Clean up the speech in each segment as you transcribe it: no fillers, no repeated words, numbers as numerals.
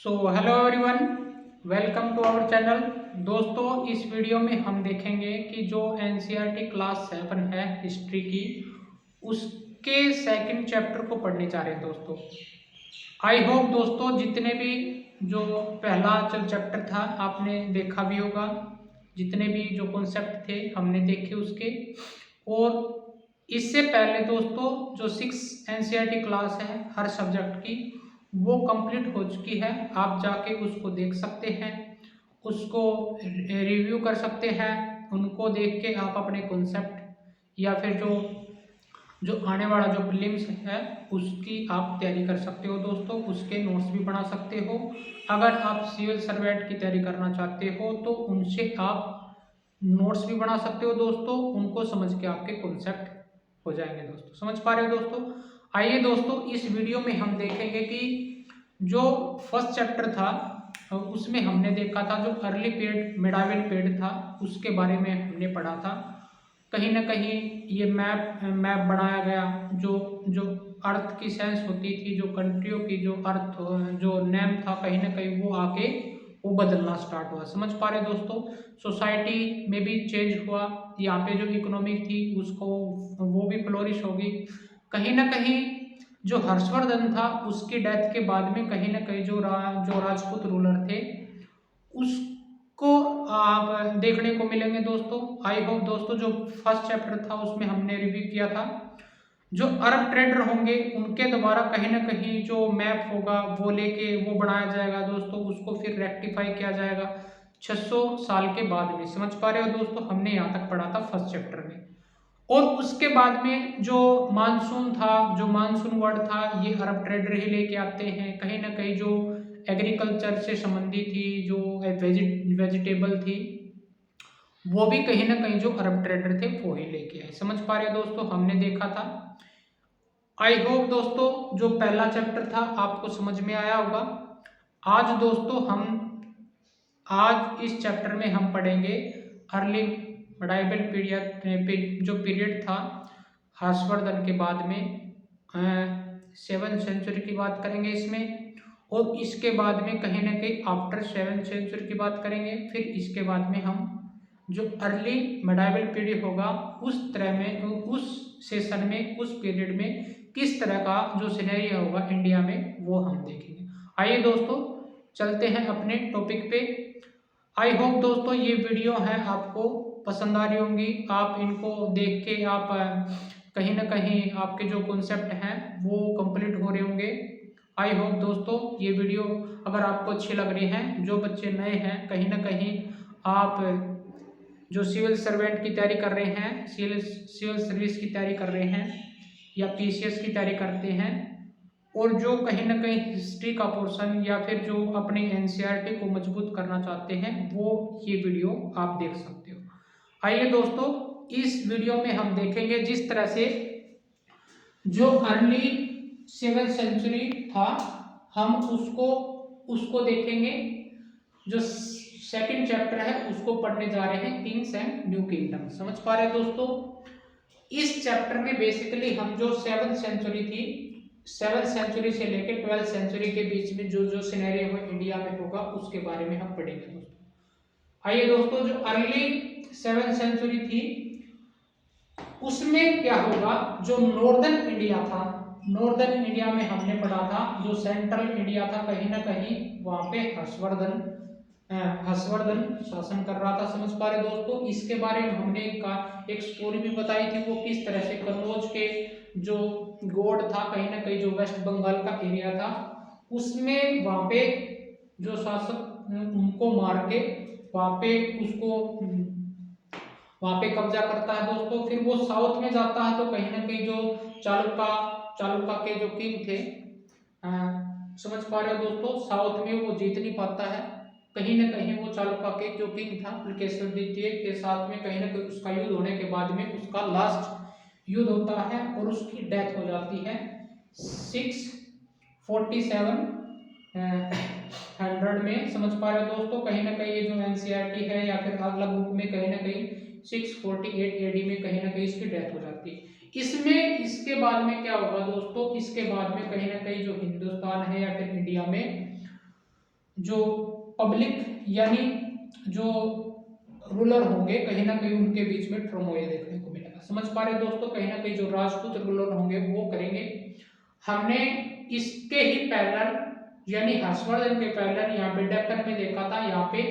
So hello everyone, welcome to our channel. दोस्तों, इस video में हम देखेंगे कि जो एनसीईआरटी क्लास 7 है हिस्ट्री की, उसके सेकंड चैप्टर को पढ़ने जा रहे हैं। दोस्तों, आई होप दोस्तों जितने भी जो पहला जो चैप्टर था आपने देखा भी होगा, जितने भी जो कॉन्सेप्ट थे हमने देखे उसके। और इससे पहले दोस्तों जो 6 एनसीईआरटी क्लास है हर सब्जेक्ट की, वो कंप्लीट हो चुकी है। आप जाके उसको देख सकते हैं, उसको रिव्यू कर सकते हैं। उनको देख के आप अपने कॉन्सेप्ट या फिर जो जो आने वाला जो प्रीलिम्स है उसकी आप तैयारी कर सकते हो। दोस्तों, उसके नोट्स भी बना सकते हो। अगर आप सिविल सर्वेंट की तैयारी करना चाहते हो तो उनसे आप नोट्स भी बना सकते हो। दोस्तों, उनको समझ के आपके कॉन्सेप्ट हो जाएंगे। दोस्तों, समझ पा रहे हो? दोस्तों, आइए दोस्तों इस वीडियो में हम देखेंगे कि जो फर्स्ट चैप्टर था उसमें हमने देखा था जो अर्ली पीरियड मिडाइवल पीरियड था, उसके बारे में हमने पढ़ा था। कहीं ना कहीं ये मैप बनाया गया, जो जो अर्थ की सेंस होती थी, जो कंट्रियों की जो अर्थ जो नेम था, कहीं ना कहीं वो आके वो बदलना स्टार्ट हुआ। समझ पा रहे दोस्तों? सोसाइटी में भी चेंज हुआ। यहाँ पे जो इकोनॉमिक थी उसको वो भी फ्लोरिश होगी। कहीं ना कहीं जो हर्षवर्धन था उसकी डेथ के बाद में कहीं ना कहीं जो राजपूत रूलर थे उसको आप देखने को मिलेंगे। दोस्तों, आई होप दोस्तों जो फर्स्ट चैप्टर था उसमें हमने रिव्यू किया था, जो अरब ट्रेडर होंगे उनके द्वारा कहीं ना कहीं जो मैप होगा वो लेके वो बनाया जाएगा। दोस्तों, उसको फिर रेक्टिफाई किया जाएगा 600 साल के बाद में। समझ पा रहे हो दोस्तों? हमने यहाँ तक पढ़ा था फर्स्ट चैप्टर में। और उसके बाद में जो मानसून था, जो मानसून वर्ड था, ये अरब ट्रेडर ही लेके आते हैं। कहीं ना कहीं जो एग्रीकल्चर से संबंधित थी, जो वेजिटेबल थी, वो भी कहीं ना कहीं जो अरब ट्रेडर थे वो ही लेके आए। समझ पा रहे हो दोस्तों? हमने देखा था। आई होप दोस्तों जो पहला चैप्टर था आपको समझ में आया होगा। आज दोस्तों आज इस चैप्टर में हम पढ़ेंगे अर्ली मिडाइवल पीरियड, जो पीरियड था हर्षवर्धन के बाद में। 7th सेंचुरी की बात करेंगे इसमें, और इसके बाद में कहीं ना कहीं आफ्टर 7th सेंचुरी की बात करेंगे। फिर इसके बाद में हम जो अर्ली मिडाइवल पीरियड होगा उस तरह में, उस सेशन में, उस पीरियड में किस तरह का जो सिनेरियो होगा इंडिया में वो हम देखेंगे। आइए दोस्तों चलते हैं अपने टॉपिक पे। आई होप दोस्तों ये वीडियो है आपको पसंद आ रही होंगी। आप इनको देख के आप कहीं ना कहीं आपके जो कॉन्सेप्ट हैं वो कंप्लीट हो रहे होंगे। आई होप दोस्तों ये वीडियो अगर आपको अच्छी लग रही है, जो बच्चे नए हैं कहीं ना कहीं आप जो सिविल सर्वेंट की तैयारी कर रहे हैं, सिविल सर्विस की तैयारी कर रहे हैं या पीसीएस की तैयारी करते हैं, और जो कहीं ना कहीं हिस्ट्री का पोर्शन या फिर जो अपने एनसीईआरटी को मजबूत करना चाहते हैं, वो ये वीडियो आप देख सकते हो। आइए दोस्तों इस वीडियो में हम देखेंगे जिस तरह से जो अर्ली 7th सेंचुरी था हम उसको उसको देखेंगे। जो सेकंड चैप्टर है उसको पढ़ने जा रहे हैं, किंग्स एंड न्यू किंगडम। समझ पा रहे हैं दोस्तों? इस चैप्टर में बेसिकली हम जो 7th सेंचुरी थी, 7th सेंचुरी से लेकर 12th सेंचुरी के बीच में जो जो सिनेरियो इंडिया में होगा उसके बारे में हम पढ़ेंगे। दोस्तों आइए दोस्तों जो अर्ली 7th सेंचुरी थी उसमें क्या होगा, जो नॉर्दर्न इंडिया था, नॉर्दर्न इंडिया में हमने पढ़ा था जो सेंट्रल इंडिया था कहीं ना कहीं वहां पे हर्षवर्धन शासन कर रहा था। समझ पा रहे दोस्तों? इसके बारे में हमने एक स्टोरी भी बताई थी, वो किस तरह से कन्नौज के जो गॉड था, कहीं ना कहीं जो वेस्ट बंगाल का एरिया था उसमें वहां पे जो शासक उनको मार के वहां पे उसको वहां पे कब्जा करता है। दोस्तों, फिर वो साउथ में जाता है तो कहीं ना कहीं जो चालुका के जो किंग थे, समझ पा रहे हो दोस्तों, साउथ में वो जीत नहीं पाता है। कहीं ना कहीं वो चालुका के जो किंग था पुलकेशिन द्वितीय के साथ में कहीं ना कहीं उसका युद्ध होने के बाद में उसका लास्ट युद्ध होता है और उसकी डेथ हो जाती है 647 100 में। समझ पा रहे हो दोस्तों? कहीं ना कहीं ये जो एनसीईआरटी है या फिर अलग बुक में कहीं ना कहीं 648 एडी में कहीं ना कहीं इसकी डेथ हो जाती है। इसमें इसके बाद में क्या होगा दोस्तों, इसके बाद में कहीं ना कहीं जो हिंदुस्तान है या फिर इंडिया में जो पब्लिक यानी जो रूलर होंगे कहीं ना कहीं उनके बीच में ट्रमोइल देखने को मिलेगा। समझ पा रहे दोस्तों, कहीं ना कहीं जो राजपूत रूलर होंगे वो करेंगे। हमने इसके ही पैरेलल यानी हर्षवर्धन के पैरेलल यहाँ पे डेक्कन में देखा था, यहाँ पे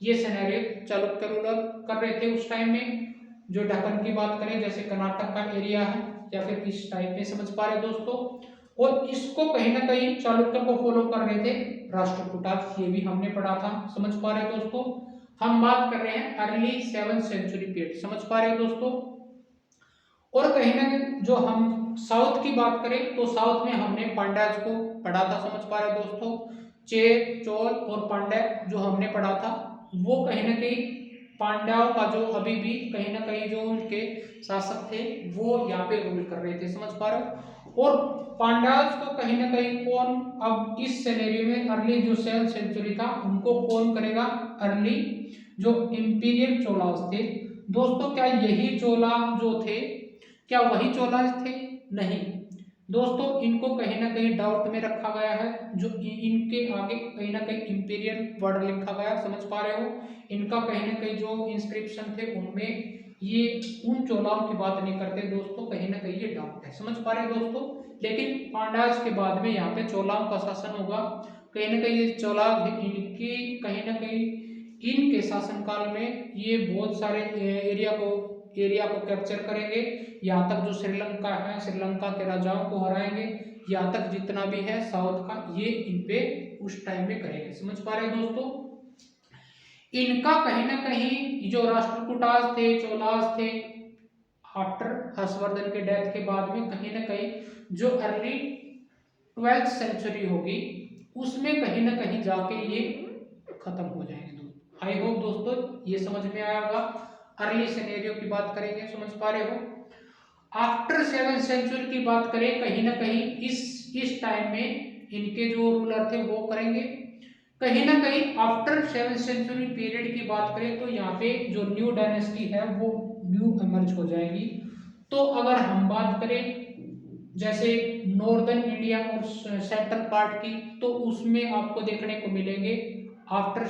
ये सिनेरियो चालुक्य रूलर कर रहे थे उस टाइम में। जो डेक्कन की बात करें जैसे कर्नाटक का एरिया है या फिर इस टाइप में, समझ पा रहे दोस्तों। और इसको कहीं ना कहीं चालुक्य को फॉलो कर रहे थे राष्ट्रकूटाज, ये भी हमने पढ़ा था। समझ पा रहे दोस्तों, हम बात कर रहे हैं अर्ली 7th सेंचुरी पीरियड। समझ पा रहे दोस्तों। और कहीं ना कहीं जो हम साउथ की बात करें तो साउथ में हमने पांड्याज को पढ़ा था। समझ पा रहे दोस्तों, चेर, चोल और पांड्या जो हमने पढ़ा था वो कहीं ना कहीं पांड्याओं का जो अभी भी कहीं ना कहीं जो उनके शासक थे वो यहाँ पे रूल कर रहे थे। समझ पा रहे हो। और पांड्याज को कहीं ना कहीं कौन अब इस सिनेरियो में अर्ली जो 7th सेंचुरी था उनको कौन करेगा, अर्ली जो इंपीरियल चोलास थे। दोस्तों क्या यही चोला जो थे, क्या वही चोलास थे? नहीं दोस्तों, इनको कहीं ना कहीं डाउट में रखा गया है। जो इनके आगे कहीं ना कहीं इंपीरियल वर्ड लिखा गया, समझ पा रहे हो। इनका कहीं ना कहीं जो इंस्क्रिप्शन थे उनमें ये उन चोलाओं की बात नहीं करते दोस्तों, कहीं ना कहीं ये डाउट है। समझ पा रहे दोस्तों। लेकिन पांड्याज के बाद में यहाँ पे चोलाओं का शासन होगा। कहीं ना कहीं ये चोला इनकी कहीं ना कहीं इनके शासनकाल में ये बहुत सारे एरिया को कैप्चर करेंगे। यहाँ तक जो श्रीलंका है, श्रीलंका के राजाओं को हराएंगे। यहाँ तक जितना भी है साउथ का ये इन पे उस टाइम में करेंगे। समझ पा रहे दोस्तों। इनका कहीं ना कहीं जो राष्ट्रकूटाज थे, चोलास थे, आफ्टर हर्षवर्धन के डेथ के बाद में कहीं ना कहीं जो अर्ली 12th सेंचुरी होगी उसमें कहीं ना कहीं जाके ये खत्म हो जाएंगे। आई होप दोस्तों ये समझ में आया होगा। अर्ली सिनेरियो की बात करेंगे, समझ पा रहे हो। आफ्टर 7th सेंचुरी की बात करें, कहीं ना कहीं इस टाइम में इनके जो रूलर थे वो करेंगे। कहीं ना कहीं आफ्टर 7th सेंचुरी पीरियड की बात करें तो यहाँ पे जो न्यू डायनेस्टी है वो न्यू इमर्ज हो जाएगी। तो अगर हम बात करें जैसे नॉर्दर्न इंडिया और सेंट्रल पार्ट की, तो उसमें आपको देखने को मिलेंगे आफ्टर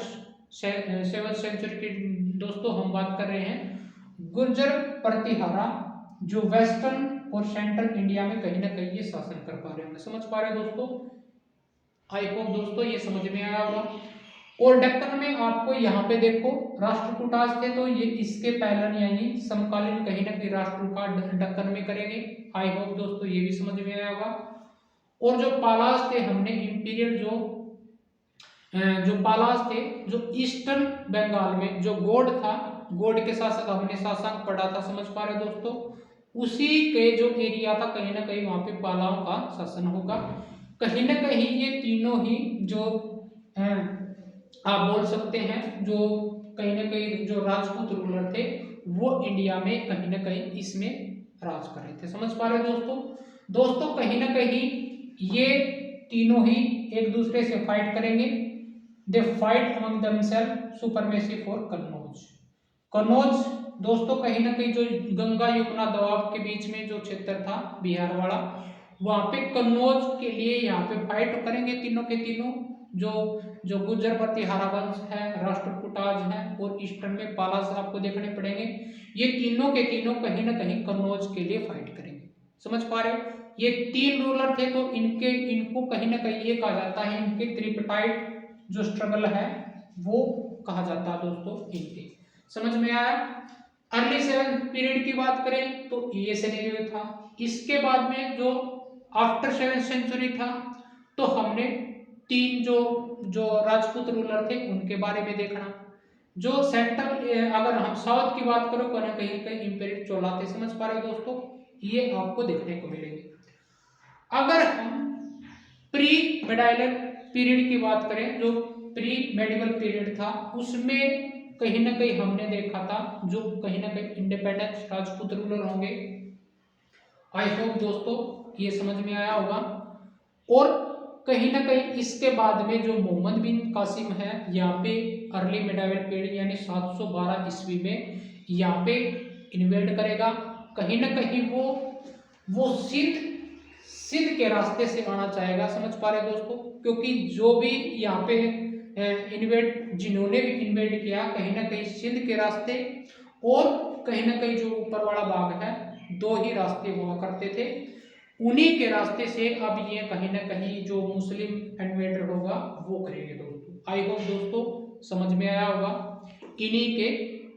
7th सेंचुरी की। दोस्तों हम बात कर रहे हैं गुर्जर प्रतिहारा जो वेस्टर्न और सेंट्रल इंडिया में कहीं ना कहीं ये शासन कर पा रहे होंगे। समझ पा रहे हैं दोस्तों। आई होप दोस्तों ये समझ में आया होगा। और डेक्कन में आपको यहाँ पे देखो राष्ट्रकूटाज थे तो ये इसके पैरेलल यानी समकालीन कहीं ना कहीं राष्ट्रकूट डेक्कन में करेंगे। आई होप दोस्तों ये भी समझ में आया होगा। और जो पालास थे, हमने इंपीरियल जो पालास थे जो ईस्टर्न बंगाल में जो गोड था, गोड के शासक हमने शासक पढ़ा था। समझ पा रहे दोस्तों। उसी के जो एरिया था कहीं ना कहीं वहां पे पालाओं का शासन होगा। कहीं ना कहीं ये तीनों ही जो आप बोल सकते हैं जो कहीं ना कहीं जो राजपूत रूलर थे वो इंडिया में कहीं ना कहीं इसमें राज कर रहे थे। समझ पा रहे दोस्तों कहीं ना कहीं ये तीनों ही एक दूसरे से फाइट करेंगे। They fight among themselves supremacy for Kannauj. Kannauj दोस्तों कहीं ना कहीं जो गंगा यमुना दोआब के बीच में जो क्षेत्र था बिहार वाला, वहां पे कन्नौज के लिए यहाँ पे फाइट करेंगे तीनों के तीनों। जो गुर्जर प्रतिहारा वंश है, राष्ट्रकूटाज है और ईस्टर्न में पालास आपको देखने पड़ेंगे। ये तीनों के तीनों कहीं ना कहीं कन्नौज के लिए फाइट करेंगे। समझ पा रहे हो। ये तीन रूलर थे तो इनको कहीं ना कहीं ये कहा जाता है इनके त्रिपटाइट जो स्ट्रगल है वो कहा जाता है दोस्तों इनके। समझ में आया। अर्ली 7th पीरियड की बात करें तो ये सिनेरियो था। इसके बाद में जो आफ्टर 7th सेंचुरी था तो हमने तीन जो राजपूत रूलर थे उनके बारे में देखना। जो सेंट्रल अगर हम साउथ की बात करो कहीं कहीं इंपीरियल चोला थे। समझ पा रहे हो दोस्तों, ये आपको देखने को मिलेंगे। अगर हम प्री मेडाइवल पीरियड की बात करें, जो प्री मेडिवल पीरियड था उसमें कहीं ना कहीं हमने देखा था जो कहीं ना कहीं इंडिपेंडेंट राजपूत रूलर होंगे। आई होप दोस्तों ये समझ में आया होगा। और कहीं ना कहीं इसके बाद में जो मोहम्मद बिन कासिम है यहाँ पे अर्ली मेडाइवल पीरियड यानी 712 ईस्वी में यहाँ पे इन्वेड करेगा। कहीं ना कहीं वो सिंध के रास्ते से आना चाहेगा। समझ पा रहे दोस्तों, क्योंकि जो भी यहाँ पे इन्वेड जिन्होंने भी इन्वेड किया कहीं ना कहीं सिंध के रास्ते और कहीं ना कहीं जो ऊपर वाला भाग है, दो ही रास्ते हुआ करते थे। उन्हीं के रास्ते से अब ये कहीं ना कहीं जो मुस्लिम इन्वेडर होगा वो करेंगे दोस्तों। आई होप दोस्तों समझ में आया होगा। इन्हीं के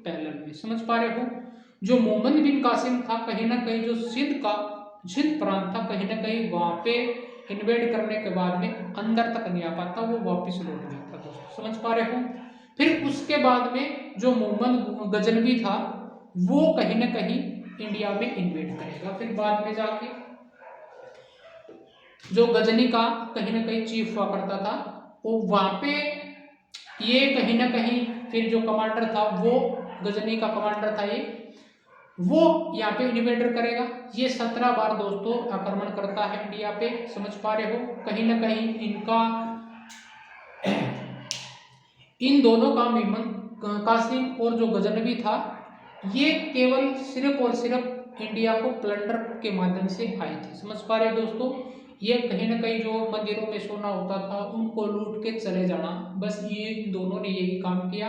पैरेलल में समझ पा रहे हो। जो मोहम्मद बिन कासिम था कहीं ना कहीं जो सिंध प्रांत था कहीं ना कहीं वहां पे इन्वेड करने के बाद में अंदर तक नहीं आ पाता, वो वापस लौट जाता दोस्तों। समझ पा रहे हो। फिर उसके बाद में जो मोहम्मद गजनवी था वो कहीं ना कहीं इंडिया में इन्वेड करेगा। फिर बाद में जाके जो गजनी का कहीं ना कहीं चीफ हुआ करता था, वो वहां पे ये कहीं ना कहीं फिर जो कमांडर था वो गजनी का कमांडर था, ये वो यहाँ पे इन्वेडर करेगा। ये 17 बार दोस्तों आक्रमण करता है इंडिया पे। समझ पा रहे हो। कहीं ना कहीं इनका इन दोनों का मोहम्मद कासिम और जो गजनवी था ये केवल सिर्फ और सिर्फ इंडिया को प्लंडर के माध्यम से आए थे। समझ पा रहे हो दोस्तों। ये कहीं ना कहीं जो मंदिरों में सोना होता था उनको लूट के चले जाना, बस ये दोनों ने यही काम किया।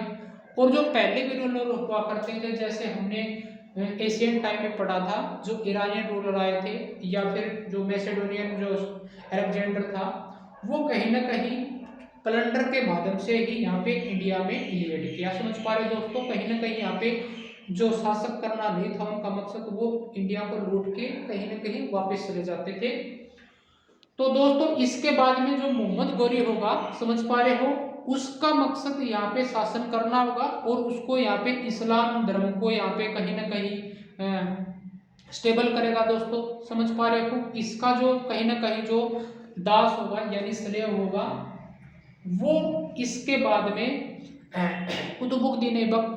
और जो पहले भी रूलर हुआ करते थे, जैसे हमने एशियन टाइम में पढ़ा था, जो ईरानियन रूलर आए थे या फिर जो मैसेडोनियन जो अलेक्जेंडर था, वो कहीं ना कहीं प्लंडर के माध्यम से ही यहाँ पे इंडिया में इन्वेड किया। समझ पा रहे दोस्तों। कहीं ना कहीं यहाँ पे जो शासक करना नहीं था उनका मकसद, वो इंडिया को लूट के कहीं ना कहीं वापस चले जाते थे। तो दोस्तों इसके बाद में जो मोहम्मद गौरी होगा, समझ पा रहे हो, उसका मकसद यहाँ पे शासन करना होगा और उसको यहाँ पे इस्लाम धर्म को यहाँ पे कहीं ना कहीं स्टेबल करेगा दोस्तों। समझ पा रहे हो। इसका जो कहीं ना कहीं जो दास होगा यानी स्लेव होगा, वो इसके बाद में कुतुबुद्दीन ऐबक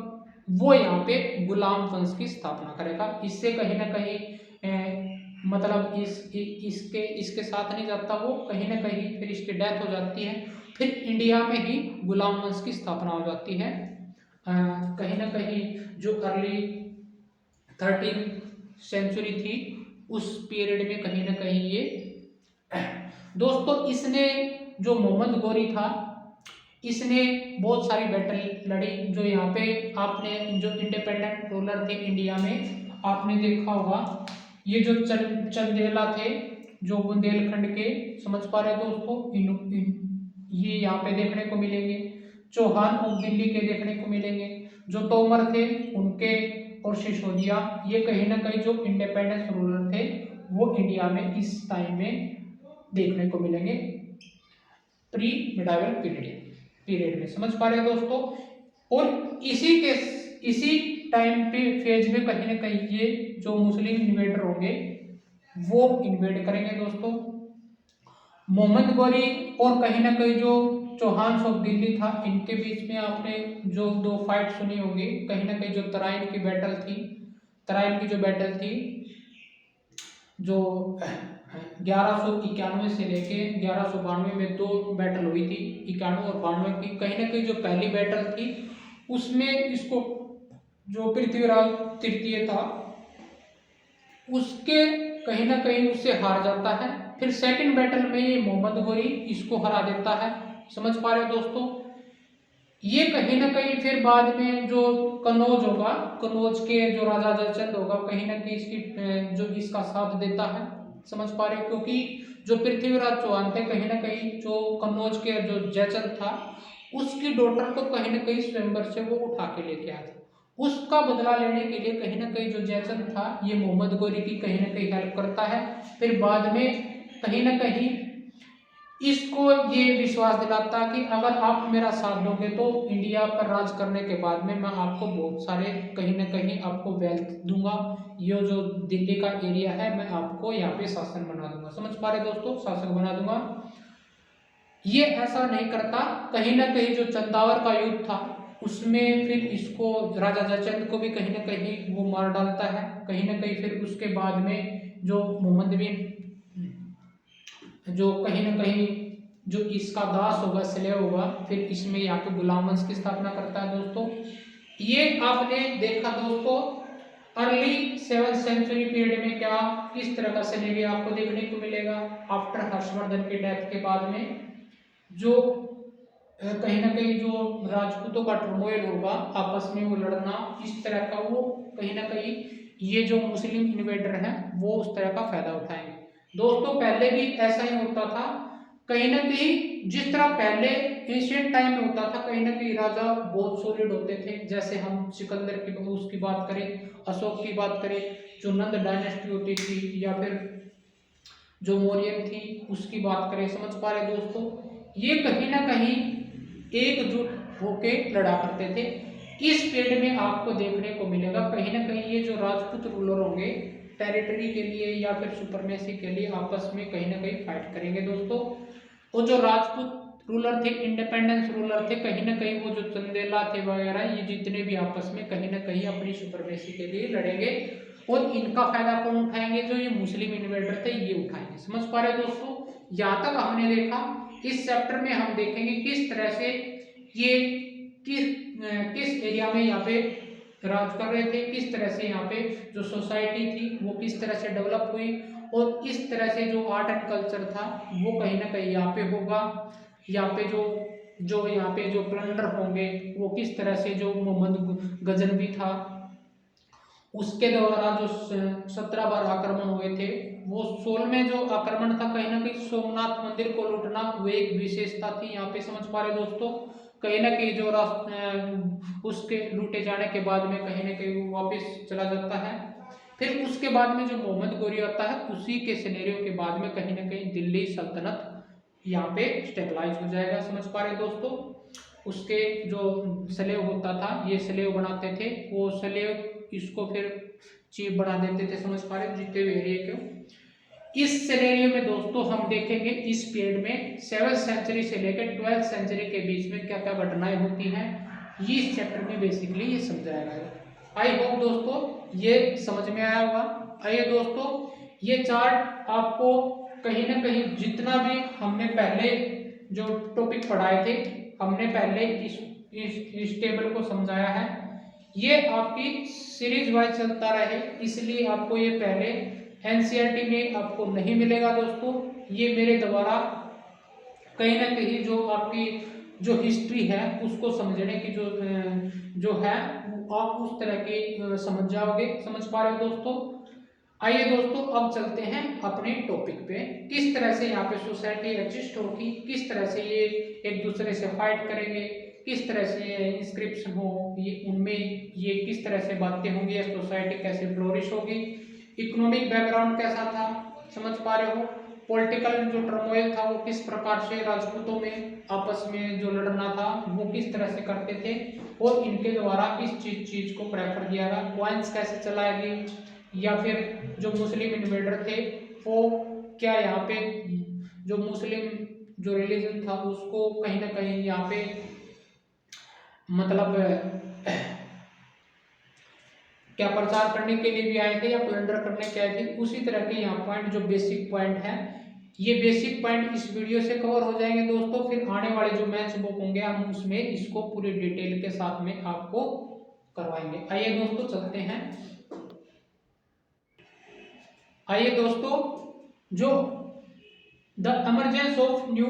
वो यहाँ पे गुलाम वंश की स्थापना करेगा। इससे कहीं ना कहीं मतलब इसके साथ नहीं जाता वो, कहीं ना कहीं फिर इसकी डेथ हो जाती है। फिर इंडिया में ही गुलाम वंश की स्थापना हो जाती है। कहीं ना कहीं जो अर्ली 13वीं सेंचुरी थी उस पीरियड में कहीं ना कहीं ये दोस्तों इसने जो मोहम्मद गौरी था इसने बहुत सारी बैटल लड़ी। जो यहाँ पे आपने जो इंडिपेंडेंट रूलर थे इंडिया में, आपने देखा होगा ये जो चंदेला थे जो बुंदेलखंड के, समझ पा रहे दोस्तों, ये यहाँ पे देखने को मिलेंगे। चौहान और दिल्ली के देखने को मिलेंगे। जो तोमर थे उनके और सिसोदिया, ये कहीं ना कहीं जो इंडिपेंडेंस रूलर थे वो इंडिया में इस टाइम में देखने को मिलेंगे, प्री मिडाइवल पीरियड में। समझ पा रहे हैं दोस्तों। और इसी टाइम पे फेज में कहीं ना कहीं ये जो मुस्लिम इन्वेडर होंगे वो इन्वेड करेंगे दोस्तों। मोहम्मद गौरी और कहीं ना कहीं जो चौहान ऑफ दिल्ली था, इनके बीच में आपने जो दो फाइट सुनी होगी, कहीं ना कहीं जो तराइन की बैटल थी, तराइन की जो बैटल थी जो 1191 से लेके 1192 में दो बैटल हुई थी, 91 और 92 की। कहीं ना कहीं जो पहली बैटल थी उसमें इसको जो पृथ्वीराज तृतीय था उसके कहीं ना कहीं उससे हार जाता है। फिर सेकंड बैटल में ये मोहम्मद गौरी इसको हरा देता है। समझ पा रहे हो दोस्तों। ये कहीं ना कहीं फिर बाद में जो कनौज होगा, कनौज के जो राजा जयचंद होगा, कहीं ना कहीं इसकी जो इसका साथ देता है। समझ पा रहे हो। क्योंकि जो पृथ्वीराज चौहान थे कहीं ना कहीं जो कनौज के जो जयचंद था उसकी डॉटर को कहीं ना कहीं स्वयंवर से वो उठा के लेके आया था। उसका बदला लेने के लिए कहीं ना कहीं जो जयचंद था ये मोहम्मद गौरी की कहीं ना कहीं हेल्प करता है। फिर बाद में कहीं ना कहीं इसको ये विश्वास दिलाता कि अगर आप मेरा साथ दोगे तो इंडिया पर राज करने के बाद में मैं आपको बहुत सारे कहीं ना कहीं आपको वेल्थ दूंगा, ये जो दिल्ली का एरिया है मैं आपको यहाँ पे शासन बना दूंगा। समझ पा रहे दोस्तों, शासक बना दूंगा। ये ऐसा नहीं करता। कहीं ना कहीं जो चंदावर का युद्ध था उसमें फिर इसको राजा जयचंद को भी कहीं ना कहीं वो मार डालता है। कहीं ना कहीं फिर उसके बाद में जो मोहम्मद बिन जो कहीं ना कहीं जो इसका दास होगा, स्लेव होगा, फिर इसमें यहाँ पे गुलाम वंश की स्थापना करता है दोस्तों। ये आपने देखा दोस्तों अर्ली 7th सेंचुरी पीरियड में क्या किस तरह का सिनेरियो आपको देखने को मिलेगा। आफ्टर हर्षवर्धन की डेथ के बाद में जो कहीं ना कहीं जो राजपूतों का टर्मोइल होगा आपस में वो लड़ना, इस तरह का वो कहीं ना कहीं ये जो मुस्लिम इन्वेडर हैं वो उस तरह का फायदा उठाएंगे। दोस्तों पहले भी ऐसा ही होता था, कहीं ना कहीं जिस तरह पहले एशियन टाइम में होता था, कहीं ना कहीं राजा बहुत सॉलिड होते थे। जैसे हम सिकंदर की उसकी बात करें, अशोक की बात करें, जो नंद डायनेस्टी होती थी, या फिर जो मौर्यन थी उसकी बात करें, समझ पा रहे दोस्तों, ये कहीं ना कहीं एकजुट होके लड़ा करते थे। इस पीरियड में आपको देखने को मिलेगा कहीं ना कहीं ये जो राजपूत रूलर होंगे टेरिटरी के लिए या फिर सुपरमेसी के लिए आपस में कहीं ना कहीं फाइट करेंगे दोस्तों। वो जो राजपूत रूलर थे, इंडिपेंडेंस रूलर थे, कहीं ना कहीं वो जो चंदेला थे वगैरह, ये जितने भी आपस में कहीं ना कहीं अपनी सुपरमेसी के लिए लड़ेंगे, और इनका फायदा कौन उठाएंगे? जो ये मुस्लिम इन्वेडर थे ये उठाएंगे। समझ पा रहे दोस्तों, यहाँ तक हमने देखा। इस चैप्टर में हम देखेंगे किस तरह से ये किस एरिया में यहाँ पे राज कर रहे थे, किस तरह से यहाँ पे जो सोसाइटी थी वो किस तरह से डेवलप हुई, और इस तरह से जो आर्ट एंड कल्चर था वो कहीं ना कहीं यहाँ पे होगा। यहाँ पे जो यहाँ पे जो प्लंडर होंगे वो किस तरह से, जो मोहम्मद गजनवी था उसके द्वारा जो 17 बार आक्रमण हुए थे, वो 16वें जो आक्रमण था कहीं ना कहीं सोमनाथ मंदिर को लूटना, वो एक विशेषता थी यहाँ पे। समझ पा रहे दोस्तों, कहीं ना कहीं जो उसके लूटे जाने के बाद में कहीं ना कहीं वो वापस चला जाता है। फिर उसके बाद में जो मोहम्मद गोरी आता है, उसी के सिनेरियो के बाद में कहीं ना कहीं दिल्ली सल्तनत यहाँ पे स्टेबलाइज हो जाएगा। समझ पा रहे दोस्तों, उसके जो स्लेव होता था, ये स्लेव बनाते थे, वो स्लेव इसको फिर चीफ बना देते थे। समझ पा रहे जीते हुए एरिया को। इस सिनेरियो में दोस्तों हम देखेंगे इस पीरियड में 7th सेंचुरी से लेकर 12th सेंचुरी के बीच में क्या क्या घटनाएं होती हैं, ये इस चैप्टर में बेसिकली ये समझाया गया है। आई होप दोस्तों ये समझ में आया होगा। आइए दोस्तों, ये चार्ट आपको कहीं ना कहीं जितना भी हमने पहले जो टॉपिक पढ़ाए थे, हमने पहले इस टेबल को समझाया है, ये आपकी सीरीज वाइज चलता रहे, इसलिए आपको ये पहले एनसीईआरटी में आपको नहीं मिलेगा दोस्तों। ये मेरे द्वारा कहीं ना कहीं जो आपकी जो हिस्ट्री है उसको समझने की जो है आप उस तरह की समझ जाओगे। समझ पा रहे हो दोस्तों। आइए दोस्तों अब चलते हैं अपने टॉपिक पे, किस तरह से यहाँ पे सोसाइटी एग्जिस्ट होगी, किस तरह से ये एक दूसरे से फाइट करेंगे, किस तरह से इंस्क्रिप्शन हो, ये उनमें ये किस तरह से बातें होंगी, या सोसाइटी कैसे फ्लोरिश होगी, इकोनॉमिक बैकग्राउंड कैसा था, समझ पा रहे हो, पॉलिटिकल जो टर्मोइल था वो किस प्रकार से राजपूतों में आपस में जो लड़ना था वो किस तरह से करते थे, और इनके द्वारा किस चीज को प्रेफर किया गया, कॉइन्स कैसे चलाए गए, या फिर जो मुस्लिम इन्वेडर थे वो क्या यहाँ पे जो मुस्लिम जो रिलीजन था उसको कहीं ना कहीं यहाँ पे मतलब क्या प्रचार करने के लिए भी आए थे या प्लंडर करने के आए थे। उसी तरह के यहाँ पॉइंट जो बेसिक पॉइंट है, ये बेसिक पॉइंट इस वीडियो से कवर हो जाएंगे दोस्तों। फिर आने वाले जो मैथ्स बुक होंगे हम उसमें इसको पूरी डिटेल के साथ में आपको करवाएंगे। आइए दोस्तों चलते हैं। आइए दोस्तों, जो the emergence of new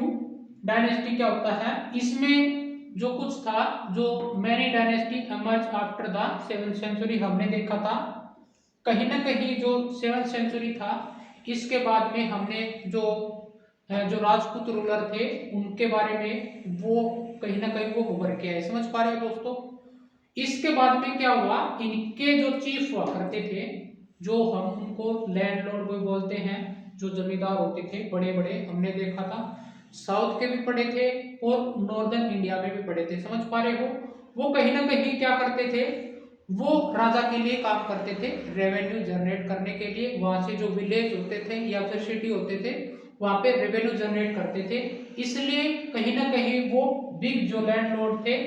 dynasty क्या होता है, इसमें जो कुछ था, जो many dynasty emerge after the 7th century हमने देखा था। कहीं ना कहीं जो 7th सेंचुरी था इसके बाद में हमने जो राजपूत रूलर थे उनके बारे में वो कहीं ना कहीं वो उभर के आए। समझ पा रहे हो दोस्तों। इसके बाद में क्या हुआ, इनके जो चीफ हुआ करते थे, जो हम उनको लैंडलॉर्ड भी बोलते हैं, जो जमींदार होते थे बड़े बड़े, हमने देखा था साउथ के भी पढ़े थे और नॉर्दर्न इंडिया में भी पढ़े थे। समझ पा रहे हो, वो कहीं ना कहीं क्या करते थे, वो राजा के लिए काम करते थे, रेवेन्यू जनरेट करने के लिए। वहां से जो विलेज होते थे या फिर सिटी होते थे वहां पे रेवेन्यू जनरेट करते थे, इसलिए कहीं ना कहीं वो बिग जो लैंडलॉर्ड थे।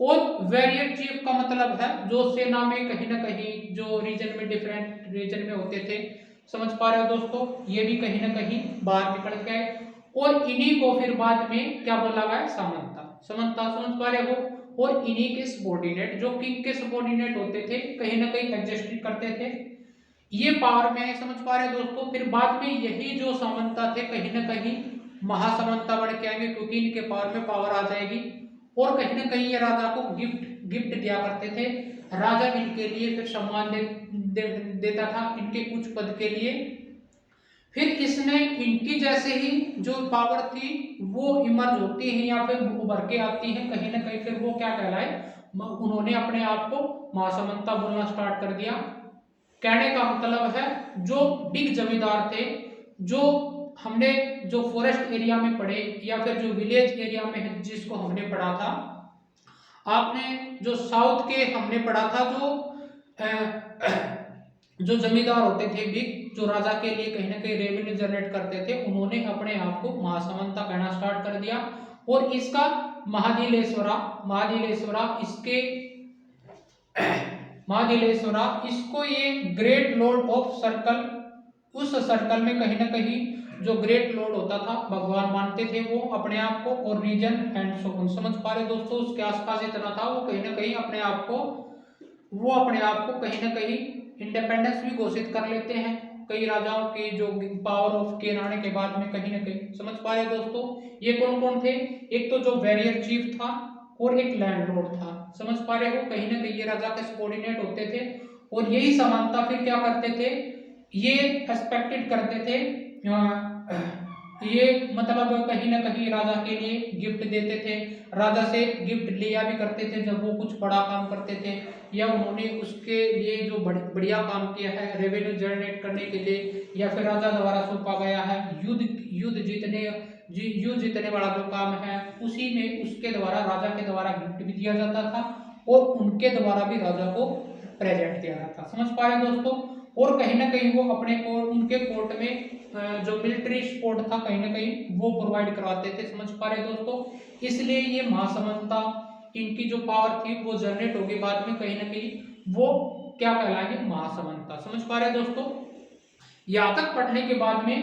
और वेरियर चीफ का मतलब है जो सेना में कहीं ना कहीं जो रीजन में डिफरेंट रीजन में होते थे। समझ पा रहे हो दोस्तों, ये भी कहीं ना कहीं बाहर निकल गए, और इन्हीं को फिर बाद में क्या बोला गया, सामंता। सामंता समझ पा रहे हो, और इन्हीं के सबॉर्डिनेट जो किंग के सबॉर्डिनेट होते थे कहीं ना कहीं एडजस्ट करते थे, ये पावर में है। समझ पा रहे दोस्तों। फिर बाद में यही जो सामंता थे कहीं ना कहीं महासमंता बन के आएंगे, क्योंकि इनके पावर में पावर आ जाएगी। और कहीं ना कहीं ये राजा को गिफ्ट दिया करते थे। राजा इनके लिए फिर सम्मान देता था इनके उच्च पद के लिए। फिर इसने इनकी जैसे ही जो पावर थी वो इमर्ज होती है या फिर उभर के आती है कहीं ना कहीं, फिर वो क्या कहलाए, उन्होंने अपने आप को महासमंता बोलना स्टार्ट कर दिया। कहने का मतलब है जो बिग जमींदार थे, जो हमने जो फॉरेस्ट एरिया में पढ़े या फिर जो विलेज एरिया में जिसको हमने पढ़ा था, आपने जो साउथ के हमने पढ़ा था, जो जमींदार होते थे बिग, जो राजा के लिए कहीं ना कहीं रेवेन्यू जनरेट करते थे, उन्होंने अपने आप को महासमंता कहना स्टार्ट कर दिया। और इसका महादिलेश्वरा इसको ये ग्रेट लॉर्ड ऑफ सर्कल, उस सर्कल में कहीं ना कहीं जो ग्रेट लॉर्ड होता था भगवान मानते थे वो अपने आप को। और रीजन एंड सो ऑन, समझ पा रहे दोस्तों, उसके आसपास इतना था, वो कहीं ना कहीं अपने आप को कहीं ना कहीं इंडिपेंडेंस भी घोषित कर लेते हैं कई राजाओं के जो पावर ऑफ केन आने के बाद में कहीं ना कहीं। समझ पा रहे दोस्तों, ये कौन कौन थे, एक तो जो वॉरियर चीफ था और एक लैंडलॉर्ड था। समझ पा रहे हो, कहीं ना कहीं ये राजा के सबऑर्डिनेट होते थे। और यही समानता फिर क्या करते थे, ये एक्सपेक्टेड करते थे, ये मतलब कहीं ना कहीं राजा के लिए गिफ्ट देते थे, राजा से गिफ्ट लिया भी करते थे जब वो कुछ बड़ा काम करते थे या उन्होंने उसके लिए जो बढ़िया काम किया है रेवेन्यू जनरेट करने के लिए, या फिर राजा द्वारा सौंपा गया है युद्ध जीतने वाला जो काम है, उसी में उसके द्वारा राजा के द्वारा गिफ्ट भी दिया जाता था और उनके द्वारा भी राजा को प्रेजेंट दिया जाता था। समझ पा रहे दोस्तों, और कहीं ना कहीं वो अपने उनके कोर्ट में जो मिलिट्री सपोर्ट था कहीं ना कहीं वो प्रोवाइड करवाते थे। समझ पा रहे दोस्तों, इसलिए ये महासमंता इनकी जो पावर थी वो जनरेट होगी बाद में कहीं ना कहीं, वो क्या कहलाएंगे, महासमंता। समझ पा रहे दोस्तों, यहाँ तक पढ़ने के बाद में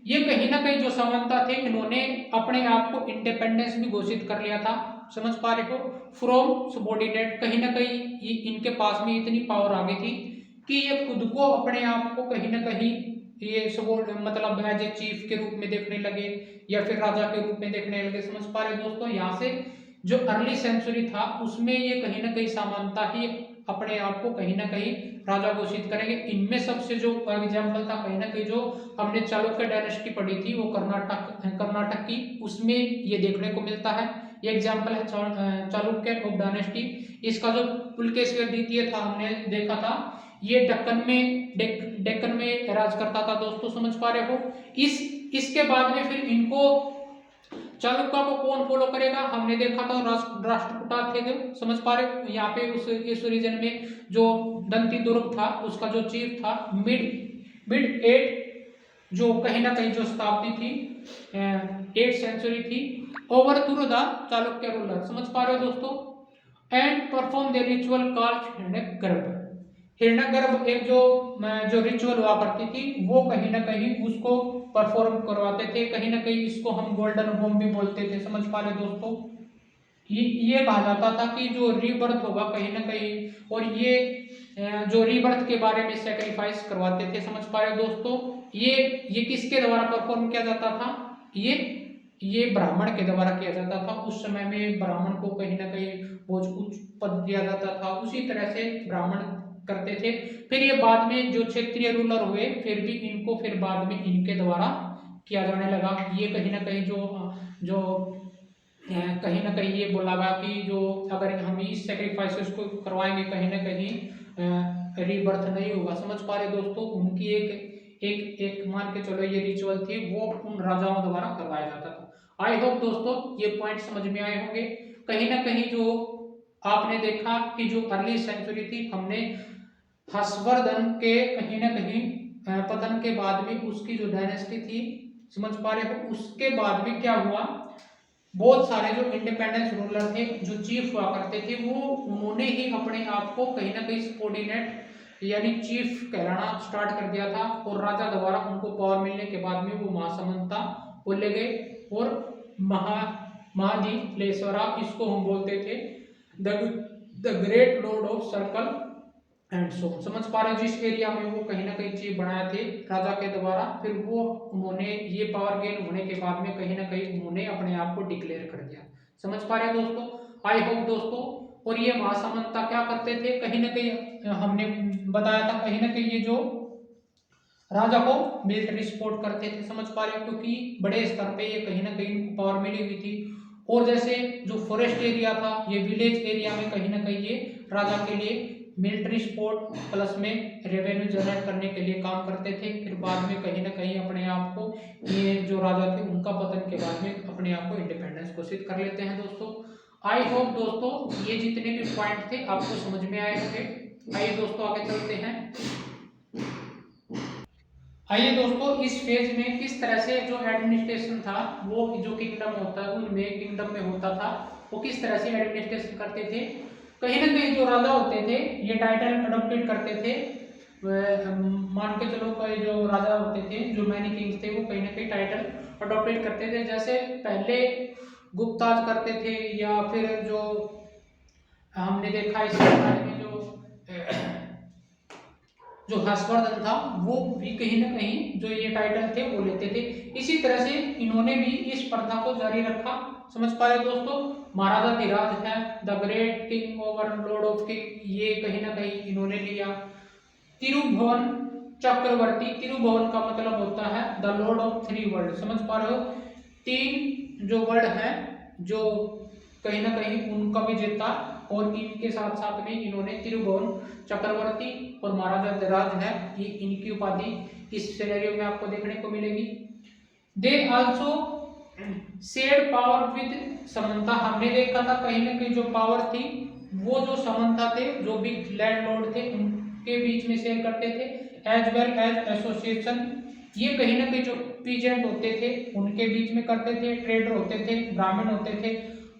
ये कहीं ना कहीं जो समंता थे इन्होंने अपने आप को इंडिपेंडेंस भी घोषित कर लिया था। समझ पा रहे हो, फ्रॉम सबऑर्डिनेट, कहीं ना कहीं इनके पास में इतनी पावर आ गई थी कि ये खुद को अपने आप को कहीं ना कहीं ये मतलब एज ए चीफ के रूप में देखने लगे या फिर राजा के रूप में देखने लगे। समझ पा रहे दोस्तों, यहाँ से जो अर्ली सेंचुरी था उसमें ये कहीं ना कहीं समानता ही अपने आप को कहीं ना कहीं राजा घोषित करेंगे। इनमें सबसे जो एग्जाम्पल था कहीं ना कहीं जो हमने चालुक्य डायनेस्टी पढ़ी थी वो कर्नाटक की, उसमें ये देखने को मिलता है। ये एग्जाम्पल है चालुक्य ऑफ डायनेस्टी। इसका जो पुलकेशिन द्वितीय था हमने देखा था, ये डेक्कन में राज करता था दोस्तों। समझ पा रहे हो, इसके बाद में फिर इनको चालुक्य को कौन फॉलो करेगा, हमने देखा था राष्ट्रकूटा थे जो। समझ पा रहे, यहाँ पे इस रीजन में जो दंती दुर्ग था उसका जो चीफ था मिड 8 जो कहीं ना कहीं जो शताब्दी थी 8th सेंचुरी थी, over through the Chalukya ruler. समझ पा रहे हो दोस्तों, and perform the ritual called हिरण्यगर्भ। हिरण्यगर्भ एक जो रिचुअल हुआ करती थी वो कहीं ना कहीं उसको परफॉर्म करवाते थे। कहीं ना कहीं इसको हम गोल्डन होम भी बोलते थे। समझ पा रहे दोस्तों, ये कहा जाता था कि जो रीबर्थ होगा कहीं ना कहीं, और ये जो रीबर्थ के बारे में सैक्रिफाइस करवाते थे। समझ पा रहे दोस्तों, ये किसके द्वारा परफॉर्म किया जाता था, ये ब्राह्मण के द्वारा किया जाता था। उस समय में ब्राह्मण को कहीं ना कहीं बहुत उच्च पद दिया जाता था, उसी तरह से ब्राह्मण करते थे। फिर ये बाद में जो क्षेत्रीय रूलर हुए फिर भी इनको फिर बाद में इनके द्वारा किया जाने लगा। ये कहीं ना कहीं जो कहीं ना कहीं ये बोला गया कि जो अगर हम इस सेक्रीफाइसेस को करवाएंगे कहीं ना कहीं रीबर्थ नहीं होगा। समझ पा रहे दोस्तों, उनकी एक मान के चलो ये रिचुअल थी वो उन राजाओं द्वारा करवाया जाता था। आई होप दोस्तों ये पॉइंट समझ में आए होंगे। कहीं ना कहीं जो आपने देखा कि जो अर्ली सेंचुरी थी, हमने हर्षवर्धन के कहीं ना कहीं पतन के बाद में उसकी जो डायनेस्टी थी, समझ पा रहे हो, उसके बाद में क्या हुआ, बहुत सारे जो इंडिपेंडेंस रूलर थे, जो चीफ हुआ करते थे, वो उन्होंने ही अपने आप को कहीं ना कहीं सबऑर्डिनेट यानी चीफ कहलाना स्टार्ट कर दिया था, और राजा द्वारा उनको पावर मिलने के बाद में वो महासमंता बोले गए। और महादिलेश्वरा इसको हम बोलते थे the great Lord of circle and so समझ पा रहे हो। जिस एरिया में वो कहीं ना कहीं चीफ बनाए थे राजा के द्वारा, फिर वो उन्होंने ये पावर गेन होने के बाद में कहीं ना कहीं उन्होंने अपने आप को डिक्लेयर कर दिया। समझ पा रहे हो दोस्तों, आई होप दोस्तों। और ये महासामंता क्या करते थे, कहीं ना कहीं हमने बताया था, कहीं ना कहीं ये जो राजा को मिलिट्री सपोर्ट करते थे। समझ पा रहे हो, क्योंकि बड़े स्तर पे ये कहीं ना कहीं पावर मिली हुई थी। और जैसे जो फॉरेस्ट एरिया था, ये विलेज एरिया में कहीं ना कहीं ये राजा के लिए मिलिट्री सपोर्ट प्लस में रेवेन्यू जनरेट करने के लिए काम करते थे। फिर बाद में कहीं ना कहीं अपने आप को, ये जो राजा थे उनका पतन के बाद में अपने आप को इंडिपेंडेंस घोषित कर लेते हैं दोस्तों। आई होप दोस्तों ये जितने भी पॉइंट थे आपको समझ में आए होंगे। आइए दोस्तों आगे चलते हैं। आइए दोस्तों, इस फेज में किस तरह से जो एडमिनिस्ट्रेशन था, वो जो किंगडम होता है उनमें किंगडम में होता था, वो किस तरह से एडमिनिस्ट्रेशन करते थे। कहीं ना कहीं जो राजा होते थे ये टाइटल अडॉप्टेड करते थे। मान के चलो कोई जो राजा होते थे, जो मैनी किंग्स थे, वो कहीं ना कहीं टाइटल अडॉप्टेड करते थे। जैसे पहले गुप्ताज करते थे, या फिर जो हमने देखा इस बारे में जो हर्षवर्धन था वो भी कहीं ना कहीं जो ये टाइटल थे वो लेते थे। इसी तरह से इन्होंने भी इस प्रथा को जारी रखा। समझ पा रहे दोस्तों, महाराजा धीराज है the great king over Lord of king, ये कहीं ना कहीं इन्होंने लिया। तिरुभुवन चक्रवर्ती, तिरुभुवन का मतलब होता है the Lord of three world. समझ पा रहे हो, तीन जो वर्ल्ड है जो कहीं ना कहीं उनका विजेता, और इनके साथ साथ में इन्होंने तिरुभुवन चक्रवर्ती और महाराजा धीराज है, ये इनकी उपाधि इस सिनेरियो में आपको देखने को मिलेगी। They also share power with Samantha, हमने देखा था कहीं ना कहीं जो पावर थी वो जो समंता थे, जो भी लैंडलॉर्ड थे, उनके बीच में शेयर करते थे। एज वेल एज एसोसिएशन, ये कहीं ना कहीं जो पीजेंट होते थे उनके बीच में करते थे। ट्रेडर होते थे, ब्राह्मण होते थे।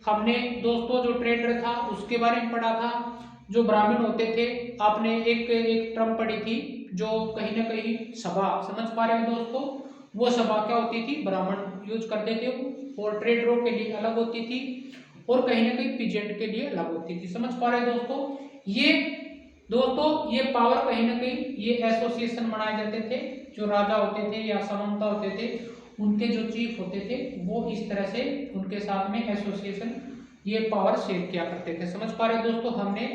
हमने दोस्तों जो ट्रेडर था उसके बारे में पढ़ा था। जो ब्राह्मण होते थे, आपने एक टर्म पढ़ी थी जो कहीं ना कहीं सभा, समझ पा रहे हो दोस्तों, वो सभा क्या होती थी, ब्राह्मण यूज करते थे वो, और ट्रेडरों के लिए अलग होती थी, और कहीं ना कहीं पीजेंट के लिए अलग होती थी। समझ पा रहे हो दोस्तों, ये पावर कहीं ना कहीं ये एसोसिएशन बनाए जाते थे। जो राजा होते थे या सामंता होते थे, उनके जो चीफ होते थे वो इस तरह से उनके साथ में एसोसिएशन ये पावर शेयर किया करते थे। समझ पा रहे दोस्तों, हमने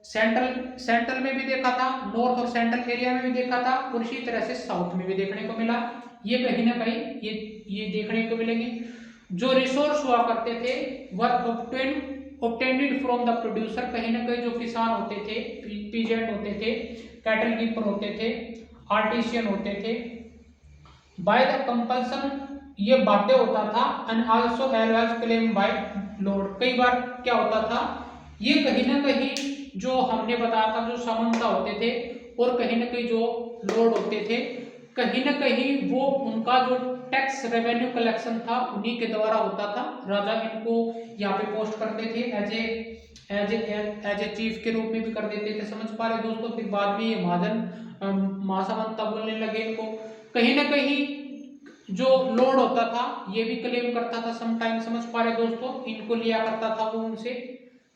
सेंट्रल में भी देखा था, नॉर्थ और सेंट्रल एरिया में भी देखा था, और इसी तरह से साउथ में भी देखने को मिला। ये कहीं ना कहीं ये देखने को मिलेंगे। जो रिसोर्स हुआ करते थे वर ऑब्टेन्ड फ्रॉम द प्रोड्यूसर, कहीं ना कहीं जो किसान होते थे, पीजेंट होते थे, कैटल कीपर होते थे, आर्टिशियन होते थे, बाय द कंपल्सन ये बाध्य होता था, and also as claim by lord. कई बार क्या होता था, ये कहीं ना कहीं जो हमने बताया था जो सामंता होते थे और कहीं ना कहीं जो लॉर्ड होते थे, कहीं ना कहीं वो उनका जो टैक्स रेवेन्यू कलेक्शन था उन्हीं के द्वारा होता था। राजा इनको यहाँ पे पोस्ट करते थे एज ए चीफ के रूप में भी कर देते थे। समझ पा रहे दोस्तों, फिर बाद में ये महासामंता बोलने लगे इनको। कहीं ना कहीं जो लॉर्ड होता था ये भी क्लेम करता था समटाइम। समझ पा रहे दोस्तों, इनको लिया करता था वो उनसे।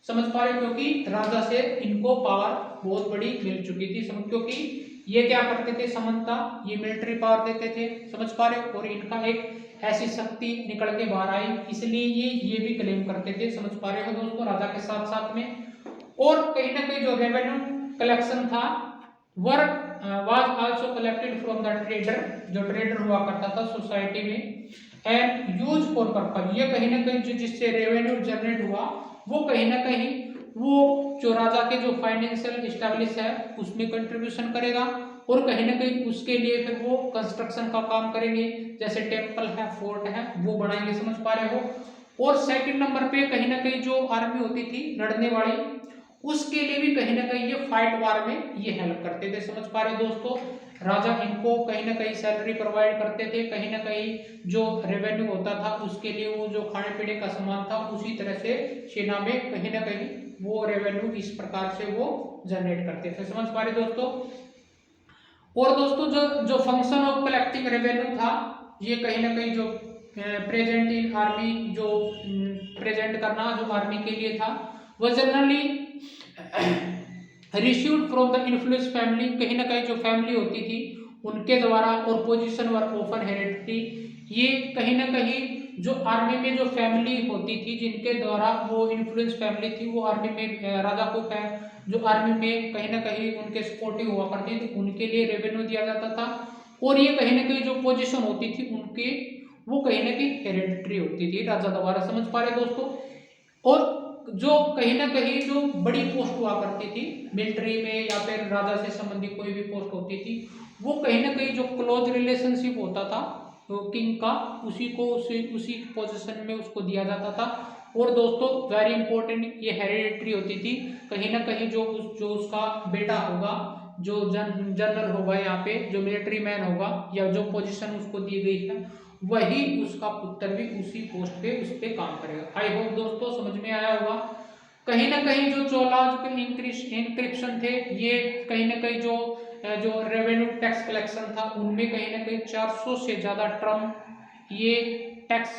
समझ पा रहे, क्योंकि राजा से इनको पावर बहुत बड़ी मिल चुकी थी। क्योंकि ये क्या करते थे समंता, ये मिलिट्री पावर देते थे। समझ पा रहे, और इनका एक ऐसी शक्ति निकल के बाहर आई, इसलिए ये भी क्लेम करते थे। समझ पा रहे हो दोस्तों, राजा के साथ साथ में। और कहीं ना कहीं जो रेवेन्यू कलेक्शन था was also collected from the trader, जो ट्रेडर हुआ करता था सोसाइटी में, एंड यूज फॉर पर्पज। ये कहीं ना कहीं जो जिससे रेवेन्यू जनरेट हुआ वो कहीं ना कहीं वो जो राजा के जो फाइनेंशियल स्टैब्लिश है उसमें कंट्रीब्यूशन करेगा, और कहीं ना कहीं उसके लिए फिर वो कंस्ट्रक्शन का काम करेंगे, जैसे टेम्पल है, फोर्ट है, वो बनाएंगे। समझ पा रहे हो। और सेकंड नंबर पे कहीं ना कहीं जो आर्मी होती थी लड़ने वाली, उसके लिए भी कहीं ना कहीं ये फाइट वार में ये हेल्प करते थे। समझ पा रहे दोस्तों, राजा इनको कहीं ना कहीं सैलरी प्रोवाइड करते थे, कहीं ना कहीं जो रेवेन्यू होता था उसके लिए वो जो खाने पीने का सामान था उसी तरह से सेना में कहीं ना कहीं वो रेवेन्यू इस प्रकार से वो जनरेट करते थे। समझ पा रहे दोस्तों। और दोस्तों जो फंक्शन ऑफ कलेक्टिंग रेवेन्यू था, ये कहीं ना कहीं जो प्रेजेंट इन आर्मी, जो प्रेजेंट करना जो आर्मी के लिए था, वो generally received from the influence family, कहीं ना कहीं जो फैमिली होती थी उनके द्वारा, और पोजीशन वर ऑफन हेरिडिटी, ये कहीं ना कहीं जो आर्मी में जो फैमिली होती थी जिनके द्वारा वो इन्फ्लुएंस फैमिली थी, वो आर्मी में राजा को जो आर्मी में कहीं ना कहीं उनके सपोर्टिव हुआ करती थी, उनके लिए रेवेन्यू दिया जाता था। और ये कहीं ना कहीं जो पोजीशन होती थी उनके, वो कहीं ना कहीं हेरिडिटरी होती थी राजा द्वारा। समझ पा रहे दोस्तों। और जो कहीं ना कहीं जो बड़ी पोस्ट हुआ करती थी मिलिट्री में या फिर राजा से संबंधित कोई भी पोस्ट होती थी, वो कहीं ना कहीं जो क्लोज रिलेशनशिप होता था तो किंग का, उसी को उसी पोजीशन में उसको दिया जाता था। और दोस्तों वेरी इंपॉर्टेंट, ये हेरिडिटरी होती थी। कहीं ना कहीं जो उसका बेटा होगा, जो जनरल होगा, यहाँ पे जो मिलिट्री मैन होगा या जो पोजीशन उसको दी गई है, वही उसका पुत्र भी उसी पोस्ट पे उस पे काम करेगा। आई होप दोस्तों समझ में आया होगा। कहीं ना कहीं जो चोलाज के इंक्रिप्शन थे, ये कहीं ना कहीं जो रेवेन्यू टैक्स कलेक्शन था उनमें कहीं ना कहीं 400 से ज्यादा टर्म ये टैक्स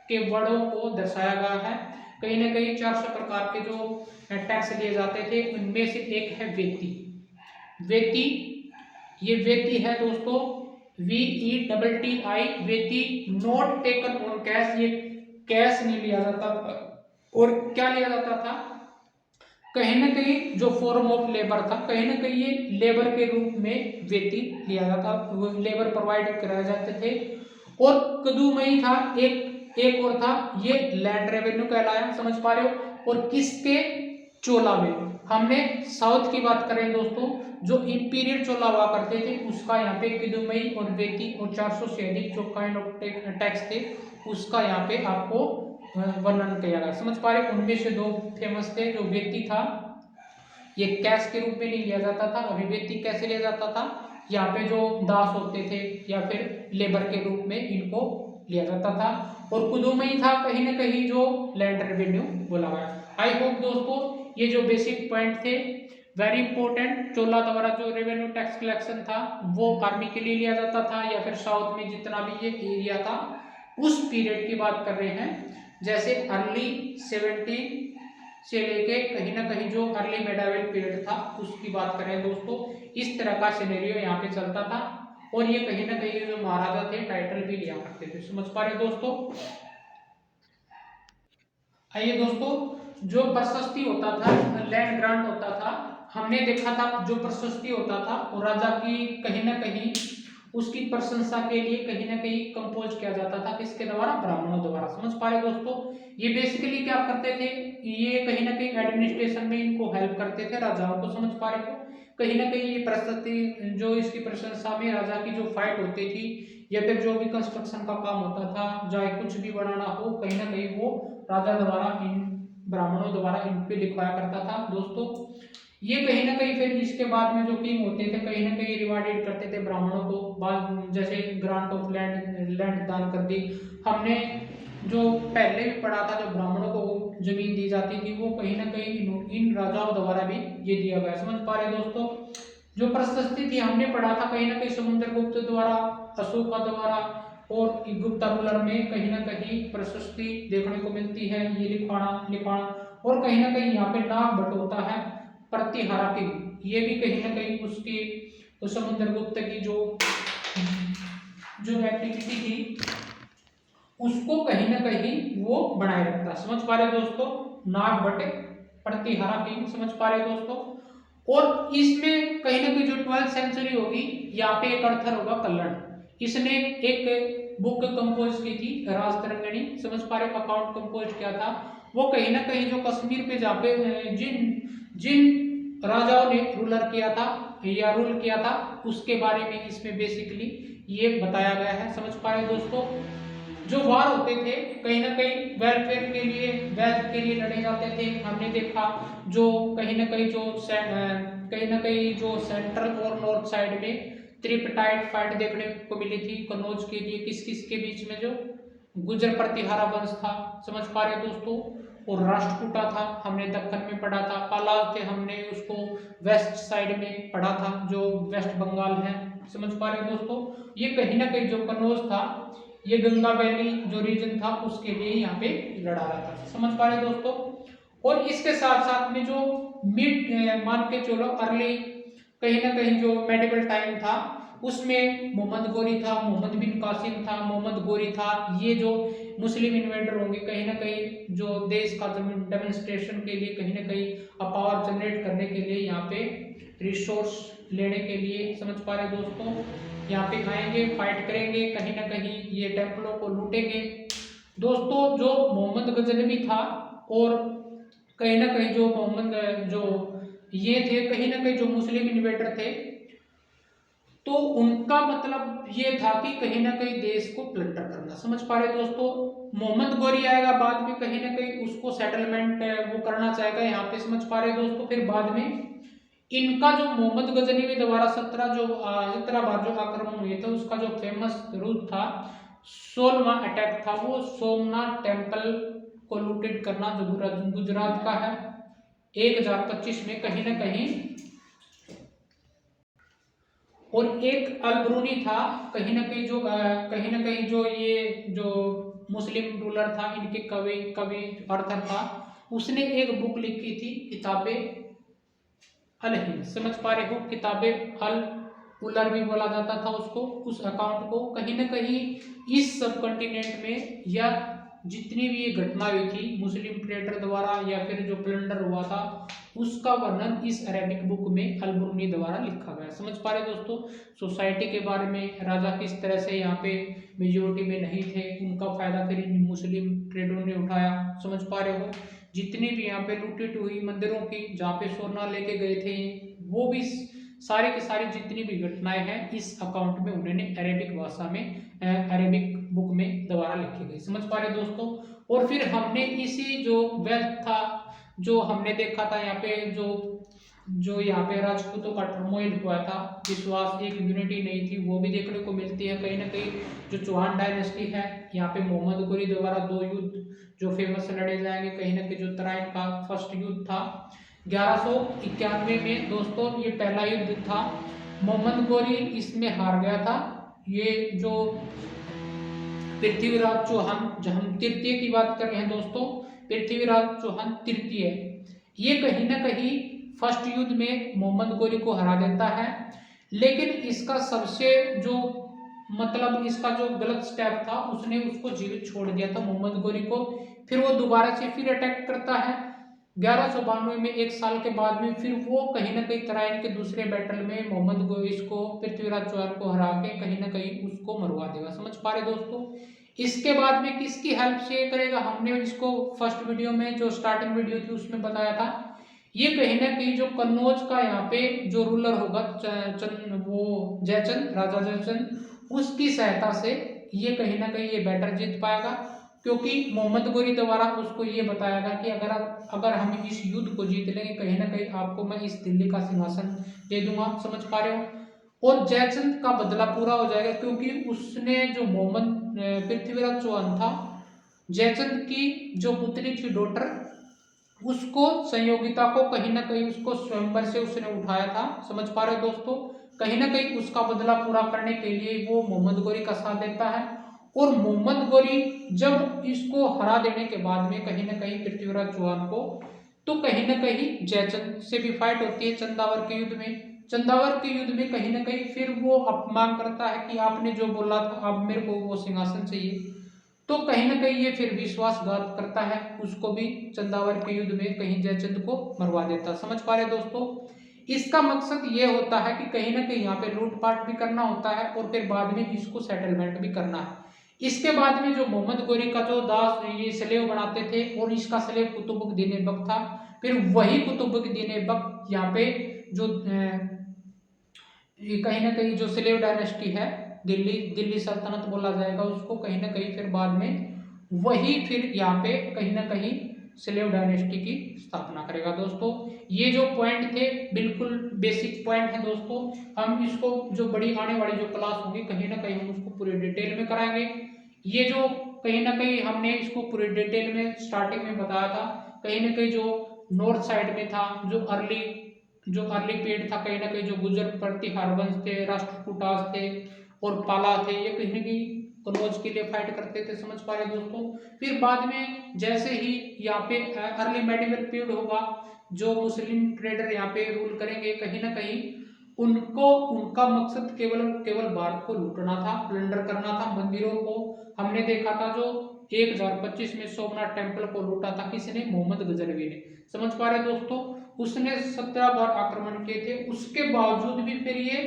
के वर्डों को दर्शाया गया है। कहीं ना कहीं 400 प्रकार के जो टैक्स लिए जाते थे उनमें से एक है वेती। वेती, ये वेती है दोस्तों, VETTI, वेती, नॉट टेकन ऑन कैश, ये कैश नहीं लिया जाता था। और क्या लिया जाता था, कहीं ना कहीं जो फॉर्म ऑफ लेबर था, कहीं ना कहीं ये लेबर के रूप में वेती लिया जाता, लेबर प्रोवाइड कराए जाते थे। और कदुमई था एक और था, ये लैंड रेवेन्यू कहलाया। समझ पा रहे हो। और किसके, चोला में। हमने साउथ की बात करें दोस्तों, जो इंपीरियल चोला हुआ करते थे उसका यहाँ पे किदुमई और वेती और 400 से अधिक जो काइंड ऑफ टैक्स थे उसका यहाँ पे आपको वर्णन किया गया। समझ पा रहे। उनमें से 2 फेमस थे। जो वेती था ये कैश के रूप में नहीं लिया जाता था, अभिव्यक्ति कैसे लिया जाता था, यहाँ पे जो दास होते थे या फिर लेबर के रूप में इनको लिया जाता था। और कुदुमई था कहीं ना कहीं जो लैंड रेवेन्यू बोला गया। आई होप दोस्तों ये जो बेसिक पॉइंट थे वेरी इंपॉर्टेंट। चोला द्वारा जो रेवेन्यू टैक्स कलेक्शन था वो आर्मी के लिए लिया जाता था या फिर साउथ में जितना भी ये एरिया था उस पीरियड की बात कर रहे हैं। जैसे अर्ली 17 से लेके कहीं ना कहीं जो अर्ली मेडावल पीरियड था उसकी बात करें दोस्तों, इस तरह का सिनेरियो यहाँ पे चलता था। और ये कहीं ना कहीं जो महाराजा थे टाइटल भी लिया करते थे। समझ पा रहे दोस्तों। आइए दोस्तों, जो प्रशस्ति होता था, लैंड ग्रांट होता था, हमने देखा था जो प्रशस्ति होता था वो राजा की कहीं ना कहीं उसकी प्रशंसा के लिए कहीं ना कहीं कंपोज किया जाता था, किसके द्वारा, ब्राह्मणों द्वारा। समझ पा रहे दोस्तों। ये बेसिकली क्या करते थे, ये कहीं ना कहीं एडमिनिस्ट्रेशन में इनको हेल्प करते थे राजाओं को। समझ पा रहे हो। कहीं ना कहीं ये प्रशस्ति जो इसकी प्रशंसा में राजा की जो फाइट होती थी या फिर जो भी कंस्ट्रक्शन का काम होता था, चाहे कुछ भी बनाना हो, कहीं ना कहीं वो राजा द्वारा इन ब्राह्मणों द्वारा इन पे लिखवाया करता था दोस्तों। ये कहीं ना कहीं फिर इसके बाद में जो किंग होते थे कहीं ना कहीं रिवार्डेड करते थे ब्राह्मणों को, बाद जैसे ग्रांट ऑफ लैंड दान कर दी। हमने जो पहले भी पढ़ा था, जो ब्राह्मणों को जमीन दी जाती थी वो कहीं ना कहीं इन राजाओं द्वारा भी ये दिया गया। समझ पा रहे दोस्तों। जो प्रशस्ति थी हमने पढ़ा था कहीं ना कहीं समुद्रगुप्त द्वारा, अशोका द्वारा, और गुप्ता रूलर में कहीं ना कहीं प्रशस्ति देखने को मिलती है, ये लिखवाना। और कहीं ना कहीं यहाँ पे नाग भट्ट होता है प्रतिहारा की, ये भी कहीं ना कहीं उसकी उस समुद्रगुप्त की जो एक्टिविटी थी उसको कहीं ना कहीं वो बनाए रखता। समझ पा रहे दोस्तों। नाग भट्ट प्रतिहारा किंग। समझ पा रहे दोस्तों। और इसमें कहीं ना कहीं जो 12th सेंचुरी होगी, यहाँ पे एक अर्थर होगा कल्लण, इसने एक बुक कंपोज की थी राज तरंगिणी। समझ पा रहे, अकाउंट कंपोज किया था। वो कहीं ना कहीं जो कश्मीर पे जहाँ पे जिन राजाओं ने रूलर किया था या रूल किया था उसके बारे में इसमें बेसिकली ये बताया गया है। समझ पा रहे दोस्तों। जो वार होते थे कहीं ना कहीं वेलफेयर के लिए, वेल्थ के लिए लड़े जाते थे। हमने देखा जो कहीं ना कहीं जो सेंट्रल और नॉर्थ साइड में त्रिपटाइट फाइट देखने को मिली थी कन्नौज के लिए, किस किस के बीच में, जो गुजर प्रतिहारा वंश था। समझ पा रहे दोस्तों। और राष्ट्रकूटा था, हमने दक्कन में पढ़ा था। पालाव थे, हमने उसको वेस्ट साइड में पढ़ा था जो वेस्ट बंगाल है। समझ पा रहे दोस्तों। ये कहीं ना कहीं जो कन्नौज था, ये गंगा वैली जो रीजन था उसके लिए यहाँ पे लड़ा रहा था। समझ पा रहे दोस्तों। और इसके साथ साथ में जो मिड मान के चलो अर्ली कहीं ना कहीं जो मेडिवल टाइम था उसमें मोहम्मद गोरी था, मोहम्मद बिन कासिम था, मोहम्मद गोरी था। ये जो मुस्लिम इन्वेडर होंगे कहीं ना कहीं जो देश का डेमोन्स्ट्रेशन के लिए कहीं ना कहीं पावर जनरेट करने के लिए यहाँ पे रिसोर्स लेने के लिए, समझ पा रहे दोस्तों, यहाँ पे आएंगे, फाइट करेंगे, कहीं ना कहीं ये टेम्पलों को लूटेंगे। दोस्तों जो मोहम्मद गजनवी था और कहीं ना कहीं जो मोहम्मद जो ये थे कहीं ना कहीं जो मुस्लिम इन्वेडर थे, तो उनका मतलब ये था कि कहीं ना कहीं देश को प्लंडर करना, समझ पा रहे दोस्तों। मोहम्मद गोरी आएगा बाद में, कहीं ना कहीं उसको सेटलमेंट वो करना चाहेगा यहाँ पे, समझ पा रहे दोस्तों। फिर बाद में इनका जो मोहम्मद गजनवी द्वारा 17 बार जो आक्रमण हुए थे उसका जो फेमस रूट था 16वां अटैक था, वो सोमनाथ टेम्पल को लूटेड करना जो गुजरात का है 1025 में कहीं ना कहीं। और एक अलबरूनी था कहीं ना कहीं जो ये जो मुस्लिम रूलर था, इनके कवि अर्थर था, उसने एक बुक लिखी थी किताबे अल हिंद, समझ पा रहे हो, किताबे अल उलर भी बोला जाता था उसको, उस अकाउंट को। कहीं ना कहीं इस सब कॉन्टिनेंट में या जितनी भी ये घटना हुई थी मुस्लिम ट्रेडर द्वारा या फिर जो प्लंडर हुआ था उसका वर्णन इस अरेबिक बुक में अलबरूनी द्वारा लिखा गया, समझ पा रहे दोस्तों। सोसाइटी के बारे में, राजा किस तरह से यहाँ पे मेजोरिटी में नहीं थे, उनका फायदा फिर इन मुस्लिम ट्रेडरों ने उठाया, समझ पा रहे हो। जितनी भी यहाँ पे लूटें हुई मंदिरों की जहाँ पे सोना लेके गए थे वो भी सारी की सारी जितनी भी घटनाएं हैं इस अकाउंट में उन्होंने अरेबिक भाषा में अरेबिक बुक में द्वारा लिखी गई, समझ पा रहे दोस्तों। और फिर हमने इसी जो वेल्थ था जो हमने देखा था यहाँ पे जो यहाँ पे राजपूतों का टर्मोइल हुआ था, विश्वास एक यूनिटी नहीं थी, वो भी देखने को मिलती है। कहीं ना कहीं जो चौहान डायनेस्टी है यहाँ पे मोहम्मद गोरी द्वारा 2 युद्ध जो फेमस लड़े जाएंगे, कहीं ना कहीं जो तराइन का फर्स्ट युद्ध था 1191 में दोस्तों, ये पहला युद्ध था। मोहम्मद गोरी इसमें हार गया था। ये जो पृथ्वीराज चौहान, जो हम तृतीय की बात कर रहे हैं दोस्तों, पृथ्वीराज चौहान तृतीय, ये कहीं ना कहीं फर्स्ट युद्ध में मोहम्मद गोरी को हरा देता है। लेकिन इसका सबसे जो मतलब इसका जो गलत स्टेप था उसने उसको जीवित छोड़ दिया था मोहम्मद गोरी को। फिर वो दोबारा से फिर अटैक करता है 1192 में, 1 साल के बाद में। फिर वो कहीं ना कहीं तराइन के दूसरे बैटल में मोहम्मद गोरी को पृथ्वीराज चौहान को हरा के कहीं ना कहीं उसको मरवा देगा, समझ पा रहे दोस्तों। इसके बाद में किसकी हेल्प से करेगा, हमने इसको फर्स्ट वीडियो में जो स्टार्टिंग वीडियो थी उसमें बताया था। ये कहीं ना कहीं जो कन्नौज का यहाँ पे जो रूलर होगा वो जयचंद, राजा जयचंद, उसकी सहायता से ये कहीं ना कहीं ये बैटल जीत पाएगा, क्योंकि मोहम्मद गोरी द्वारा उसको ये बताया गया कि अगर हम इस युद्ध को जीत लेंगे कहीं ना कहीं आपको मैं इस दिल्ली का सिंहासन दे दूंगा, समझ पा रहे हो। और जयचंद का बदला पूरा हो जाएगा, क्योंकि उसने जो मोहम्मद पृथ्वीराज चौहान था, जयचंद की जो पुत्री थी डॉटर, उसको संयोगिता को कहीं ना कहीं उसको स्वयंवर से उसने उठाया था, समझ पा रहे हो दोस्तों। कहीं ना कहीं उसका बदला पूरा करने के लिए वो मोहम्मद गोरी का साथ देता है। और मोहम्मद गोरी जब इसको हरा देने के बाद में कहीं ना कहीं पृथ्वीराज चौहान को, तो कहीं ना कहीं जयचंद से भी फाइट होती है चंदावर के युद्ध में। चंदावर के युद्ध में कहीं ना कहीं फिर वो अपमान करता है कि आपने जो बोला था अब मेरे को वो सिंहासन चाहिए, तो कहीं ना कहीं ये फिर विश्वासघात करता है, उसको भी चंदावर के युद्ध में कहीं जयचंद को मरवा देता, समझ पा रहे दोस्तों। इसका मकसद ये होता है कि कहीं ना कहीं यहाँ पे लूटपाट भी करना होता है और फिर बाद में इसको सेटलमेंट भी करना है। इसके बाद में जो मोहम्मद गोरी का जो दास ये स्लेव बनाते थे और इसका स्लेव कुतुबुद्दीन ऐबक था, फिर वही कुतुबुद्दीन ऐबक यहाँ पे जो कहीं ना कहीं जो स्लेव डायनेस्टी है दिल्ली सल्तनत बोला जाएगा उसको, कहीं ना कहीं फिर बाद में वही फिर यहाँ पे कहीं ना कहीं स्लेव डायनेस्टी की स्थापना करेगा दोस्तों। ये जो पॉइंट थे बिल्कुल बेसिक पॉइंट है दोस्तों, हम इसको जो बड़ी आने वाली जो क्लास होगी कहीं ना कहीं हम उसको पूरे डिटेल में कराएंगे। ये जो कहीं ना कहीं हमने इसको पूरे डिटेल में स्टार्टिंग में बताया था, कहीं ना कहीं जो नॉर्थ साइड में था जो अर्ली पीरियड था, कहीं ना कहीं जो गुजर प्रतिहार वंश थे, राष्ट्रकूटास थे और पाला थे, ये कहीं ना कहीं कनौज के लिए फाइट करते थे, समझ पा रहे दोस्तों। फिर बाद में जैसे ही यहाँ पे अर्ली मेडिवल पीरियड होगा, जो मुस्लिम ट्रेडर यहाँ पे रूल करेंगे, कहीं ना कहीं उनको उनका मकसद केवल भारत को लूटना था, प्लंडर करना था। मंदिरों को हमने देखा था, जो 1025 में सोमनाथ टेम्पल को लूटा था किसने? मोहम्मद गजनवी ने, समझ पा रहे दोस्तों। उसने 17 बार आक्रमण किए थे, उसके बावजूद भी फिर ये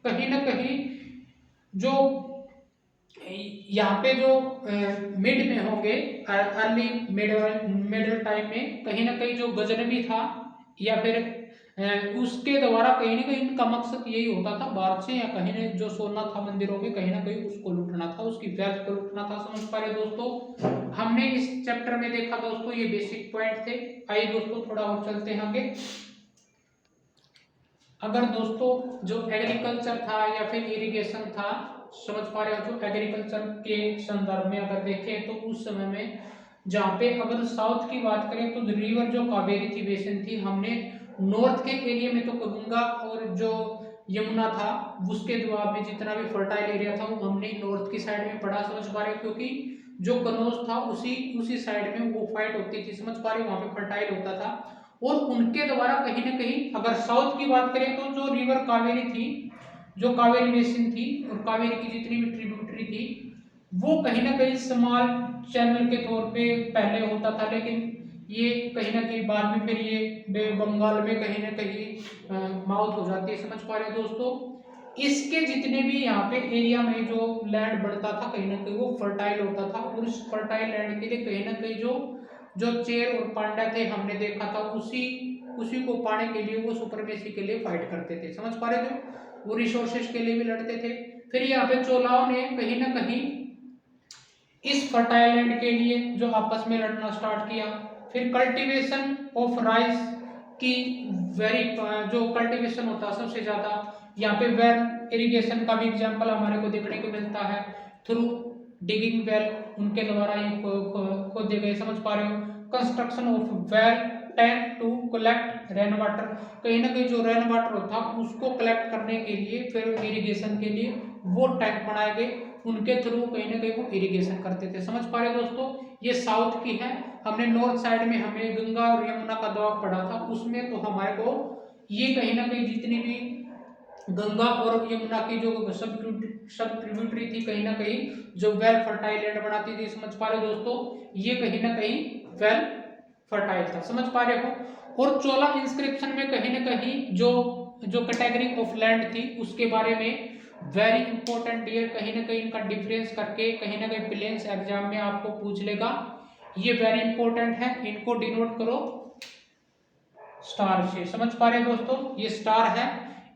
कहीं ना कहीं जो यहाँ पे जो मिड में होंगे, अर्ली मिडल टाइम में, कहीं ना कहीं जो गजनवी था या फिर उसके द्वारा कहीं ना कहीं इनका मकसद यही होता था, भारत से या कहीं ने जो सोना था मंदिरों में, कहीं ना कहीं उसको लूटना था, उसकी वेल्थ को लूटना था, समझ पा रहे दोस्तों। हमने इस चैप्टर में देखा दोस्तों ये बेसिक पॉइंट थे। आइए दोस्तों थोड़ा और चलते हैं आगे। अगर दोस्तों जो एग्रीकल्चर था या फिर इरिगेशन था, समझ पा रहे हो, जो एग्रीकल्चर के संदर्भ में अगर देखें तो उस समय में जहाँ पे अगर साउथ की बात करें तो रिवर जो कावेरी थी, बेसिन थी, हमने नॉर्थ के एरिया में तो गंगा और जो यमुना था उसके दुआब में जितना भी फर्टाइल एरिया था वो हमने नॉर्थ की साइड में पढ़ा, समझ पा रहे हो, क्योंकि जो कनौज था उसी साइड में वो फाइट होती थी, समझ पा रहे हो, वहां पे फर्टाइल होता था। और उनके द्वारा कहीं ना कहीं अगर साउथ की बात करें तो जो रिवर कावेरी थी, जो कावेरी बेसिन थी और कावेरी की जितनी भी ट्रिब्यूटरी थी, वो कहीं ना कहीं स्मॉल चैनल के तौर पे पहले होता था, लेकिन ये कहीं ना कहीं बाद में फिर ये बे बंगाल में कहीं ना कहीं माउथ हो जाती है, समझ पा रहे हैं दोस्तों। इसके जितने भी यहाँ पे एरिया में जो लैंड बढ़ता था, कहीं ना कहीं वो फर्टाइल होता था, और इस फर्टाइल लैंड के लिए कहीं ना कहीं जो चेर और पांड्या थे, हमने देखा था, उसी को पाने के लिए वो सुपरमेसी के लिए फाइट करते थे, समझ पा रहे थे, वो रिसोर्सेज के लिए भी लड़ते थे। फिर यहाँ पे चोलाओं ने कहीं ना कहीं इस फर्टाइल लैंड के लिए जो आपस में लड़ना स्टार्ट किया। फिर कल्टीवेशन ऑफ राइस की जो कल्टीवेशन होता है सबसे ज्यादा यहाँ पे वेल इरिगेशन का भी एग्जांपल हमारे को देखने को मिलता है, थ्रू डिगिंग वेल, उनके द्वारा ये खोदे गए, समझ पा रहे हो। Construction of well tank to collect rain water, कहीं ना कहीं जो रेन वाटर होता उसको कलेक्ट करने के लिए, फिर इरिगेशन के लिए वो टैंक बनाए गए, उनके थ्रू कहीं ना कहीं वो इरिगेशन करते थे, समझ पा रहे दोस्तों। ये साउथ की है। हमने नॉर्थ साइड में हमें गंगा और यमुना का दबाव पड़ा था, उसमें तो हमारे को ये कहीं ना कहीं जितनी भी गंगा और यमुना की जो सब ट्रिब्यूटरी थी, कहीं ना कहीं जो वेल फर्टाइल लैंड बनाती थी, समझ पा रहे दोस्तों, ये कहीं ना कहीं वेल फर्टाइल था, समझ पा रहे हो। और चोला इंस्क्रिप्शन में कहीं ना कहीं जो कैटेगरी ऑफ लैंड थी उसके बारे में वेरी इंपॉर्टेंट डियर, कहीं ना कहीं इनका डिफरेंस करके कहीं ना कहीं प्रीलिम्स एग्जाम में आपको पूछ लेगा, ये वेरी इंपॉर्टेंट है, इनको डिनोट करो स्टार से, समझ पा रहे दोस्तों, ये स्टार है,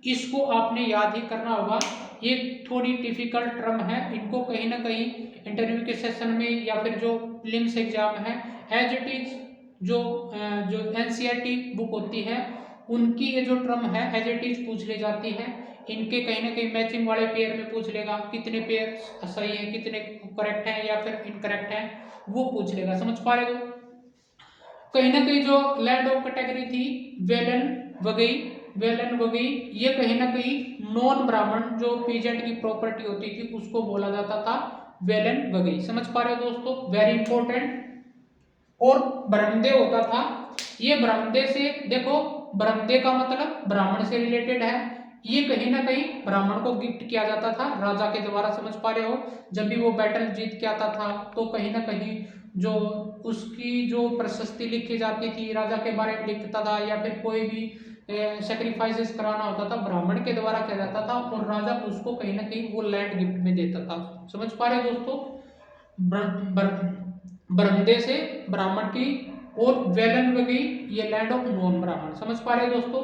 इसको आपने याद ही करना होगा। ये थोड़ी डिफिकल्ट टर्म है, इनको कहीं ना कहीं इंटरव्यू के सेशन में या फिर जो प्रीलिम्स एग्जाम है, एज इट इज जो एनसीईआरटी बुक होती है उनकी ये जो टर्म है एज इट इज पूछ ले जाती है। इनके कहीं ना कहीं मैचिंग वाले पेयर में पूछ लेगा, कितने पेयर सही है, कितने करेक्ट हैं या फिर इनकरेक्ट हैं, वो पूछ लेगा, समझ पा रहे हो। कहीं ना कहीं जो लैंड ऑफ कैटेगरी थी वेलन वगई, ये कहीं ना कहीं नॉन ब्राह्मण जो पीजेंट की प्रॉपर्टी होती थी उसको बोला जाता था वेलन वगई, समझ पा रहे हो दोस्तों, वेरी इंपॉर्टेंट। और ब्रह्मदेव होता था, ये ब्रह्मदेव से देखो, ब्रह्मदेव का मतलब ब्राह्मण से रिलेटेड है, ये कहीं ना कहीं ब्राह्मण को गिफ्ट किया जाता था राजा के द्वारा, समझ पा रहे हो। जब भी वो बैटल जीत के आता था तो कहीं ना कहीं जो उसकी जो प्रशस्ति लिखी जाती थी, राजा के बारे में लिखता था या फिर कोई भी सेक्रीफाइसेस कराना होता था ब्राह्मण के द्वारा किया जाता था, और राजा उसको कहीं ना कहीं वो लैंड गिफ्ट में देता था, समझ पा रहे दोस्तों। ब्रह्मदेव से ब्राह्मण की, और वेलन वगई ये लैंड ऑफ नॉन ब्राह्मण, समझ पा रहे दोस्तों।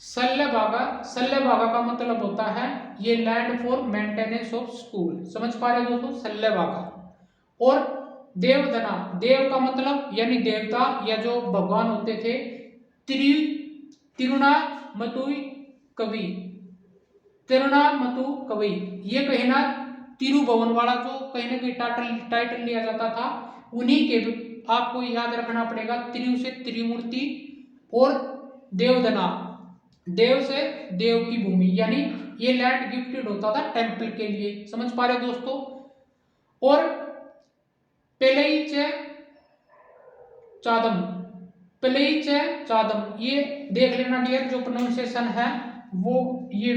सल्लेबागा का मतलब होता है ये land for maintenance of school, समझ पा रहे दोस्तों, सल्लेबागा। और देवदना, देव का मतलब यानी देवता या जो भगवान होते थे, तिरुणामतुई कवि, ये कहीं ना तिरुभुवन वाला जो कहीं ना कहीं टाइटल लिया जाता था, उन्हीं के आपको याद रखना पड़ेगा, तिरु से त्रिमूर्ति और देवदना, देव से देव की भूमि, यानी ये लैंड गिफ्टेड होता था टेंपल के लिए, समझ पा रहे दोस्तों। और पेलेइच चादम, पेलेइच चादम, ये देख लेना डियर, जो प्रोनाउंसिएशन है वो ये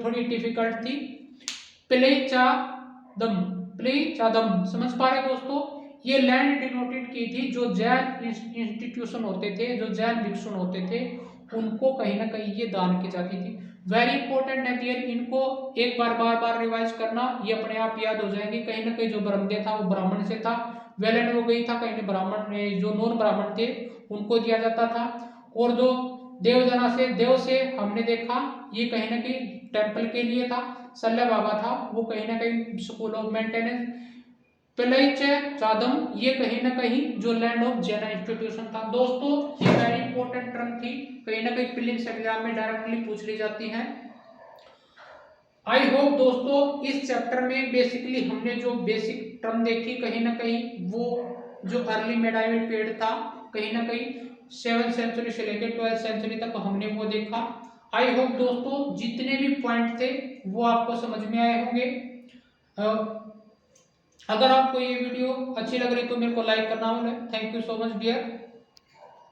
थोड़ी डिफिकल्ट थी। प्लेचादम, प्लेचादम, समझ पा रहे दोस्तों। ये लैंड डिनोटेड की थी जो जैन इंस्टीट्यूशन होते थे, जो जैन भिक्षु होते थे, उनको कहीं ना कहीं ये दान की जाती थी। वेरी इंपॉर्टेंट है डियर, इनको एक बार बार बार रिवाइज करना, ये अपने आप याद हो जाएंगे। कहीं ना कहीं जो ब्रह्मदेव था वो ब्राह्मण से था, वेलन वो गई था, कहीं ब्राह्मण जो नॉन ब्राह्मण थे उनको दिया जाता था। और जो देवजना से, देव से हमने देखा ये कहीं ना कहीं टेम्पल के लिए था। सल्ला बाबा था वो कहीं ना कहीं स्कूल ऑफ मेंटेनेंस। पेलाइच चादम ये कहीं ना कहीं जो लैंड ऑफ जैन इंस्टीट्यूशन था। दोस्तों ये वेरी इंपॉर्टेंट टर्म थी, कहीं ना कहीं प्रीलिम्स एग्जाम में डायरेक्टली पूछ ली जाती हैं। आई होप दोस्तों इस चैप्टर में बेसिकली हमने जो बेसिक टर्म देखी, कहीं ना कहीं वो जो अर्ली मेडाइवल पीरियड था, कहीं ना कहीं 7th सेंचुरी से लेकर 12th सेंचुरी तक हमने वो देखा। आई होप दोस्तों जितने भी पॉइंट थे वो आपको समझ में आए होंगे। अगर आपको ये वीडियो अच्छी लग रही तो मेरे को लाइक करना होगा। Thank you so much dear.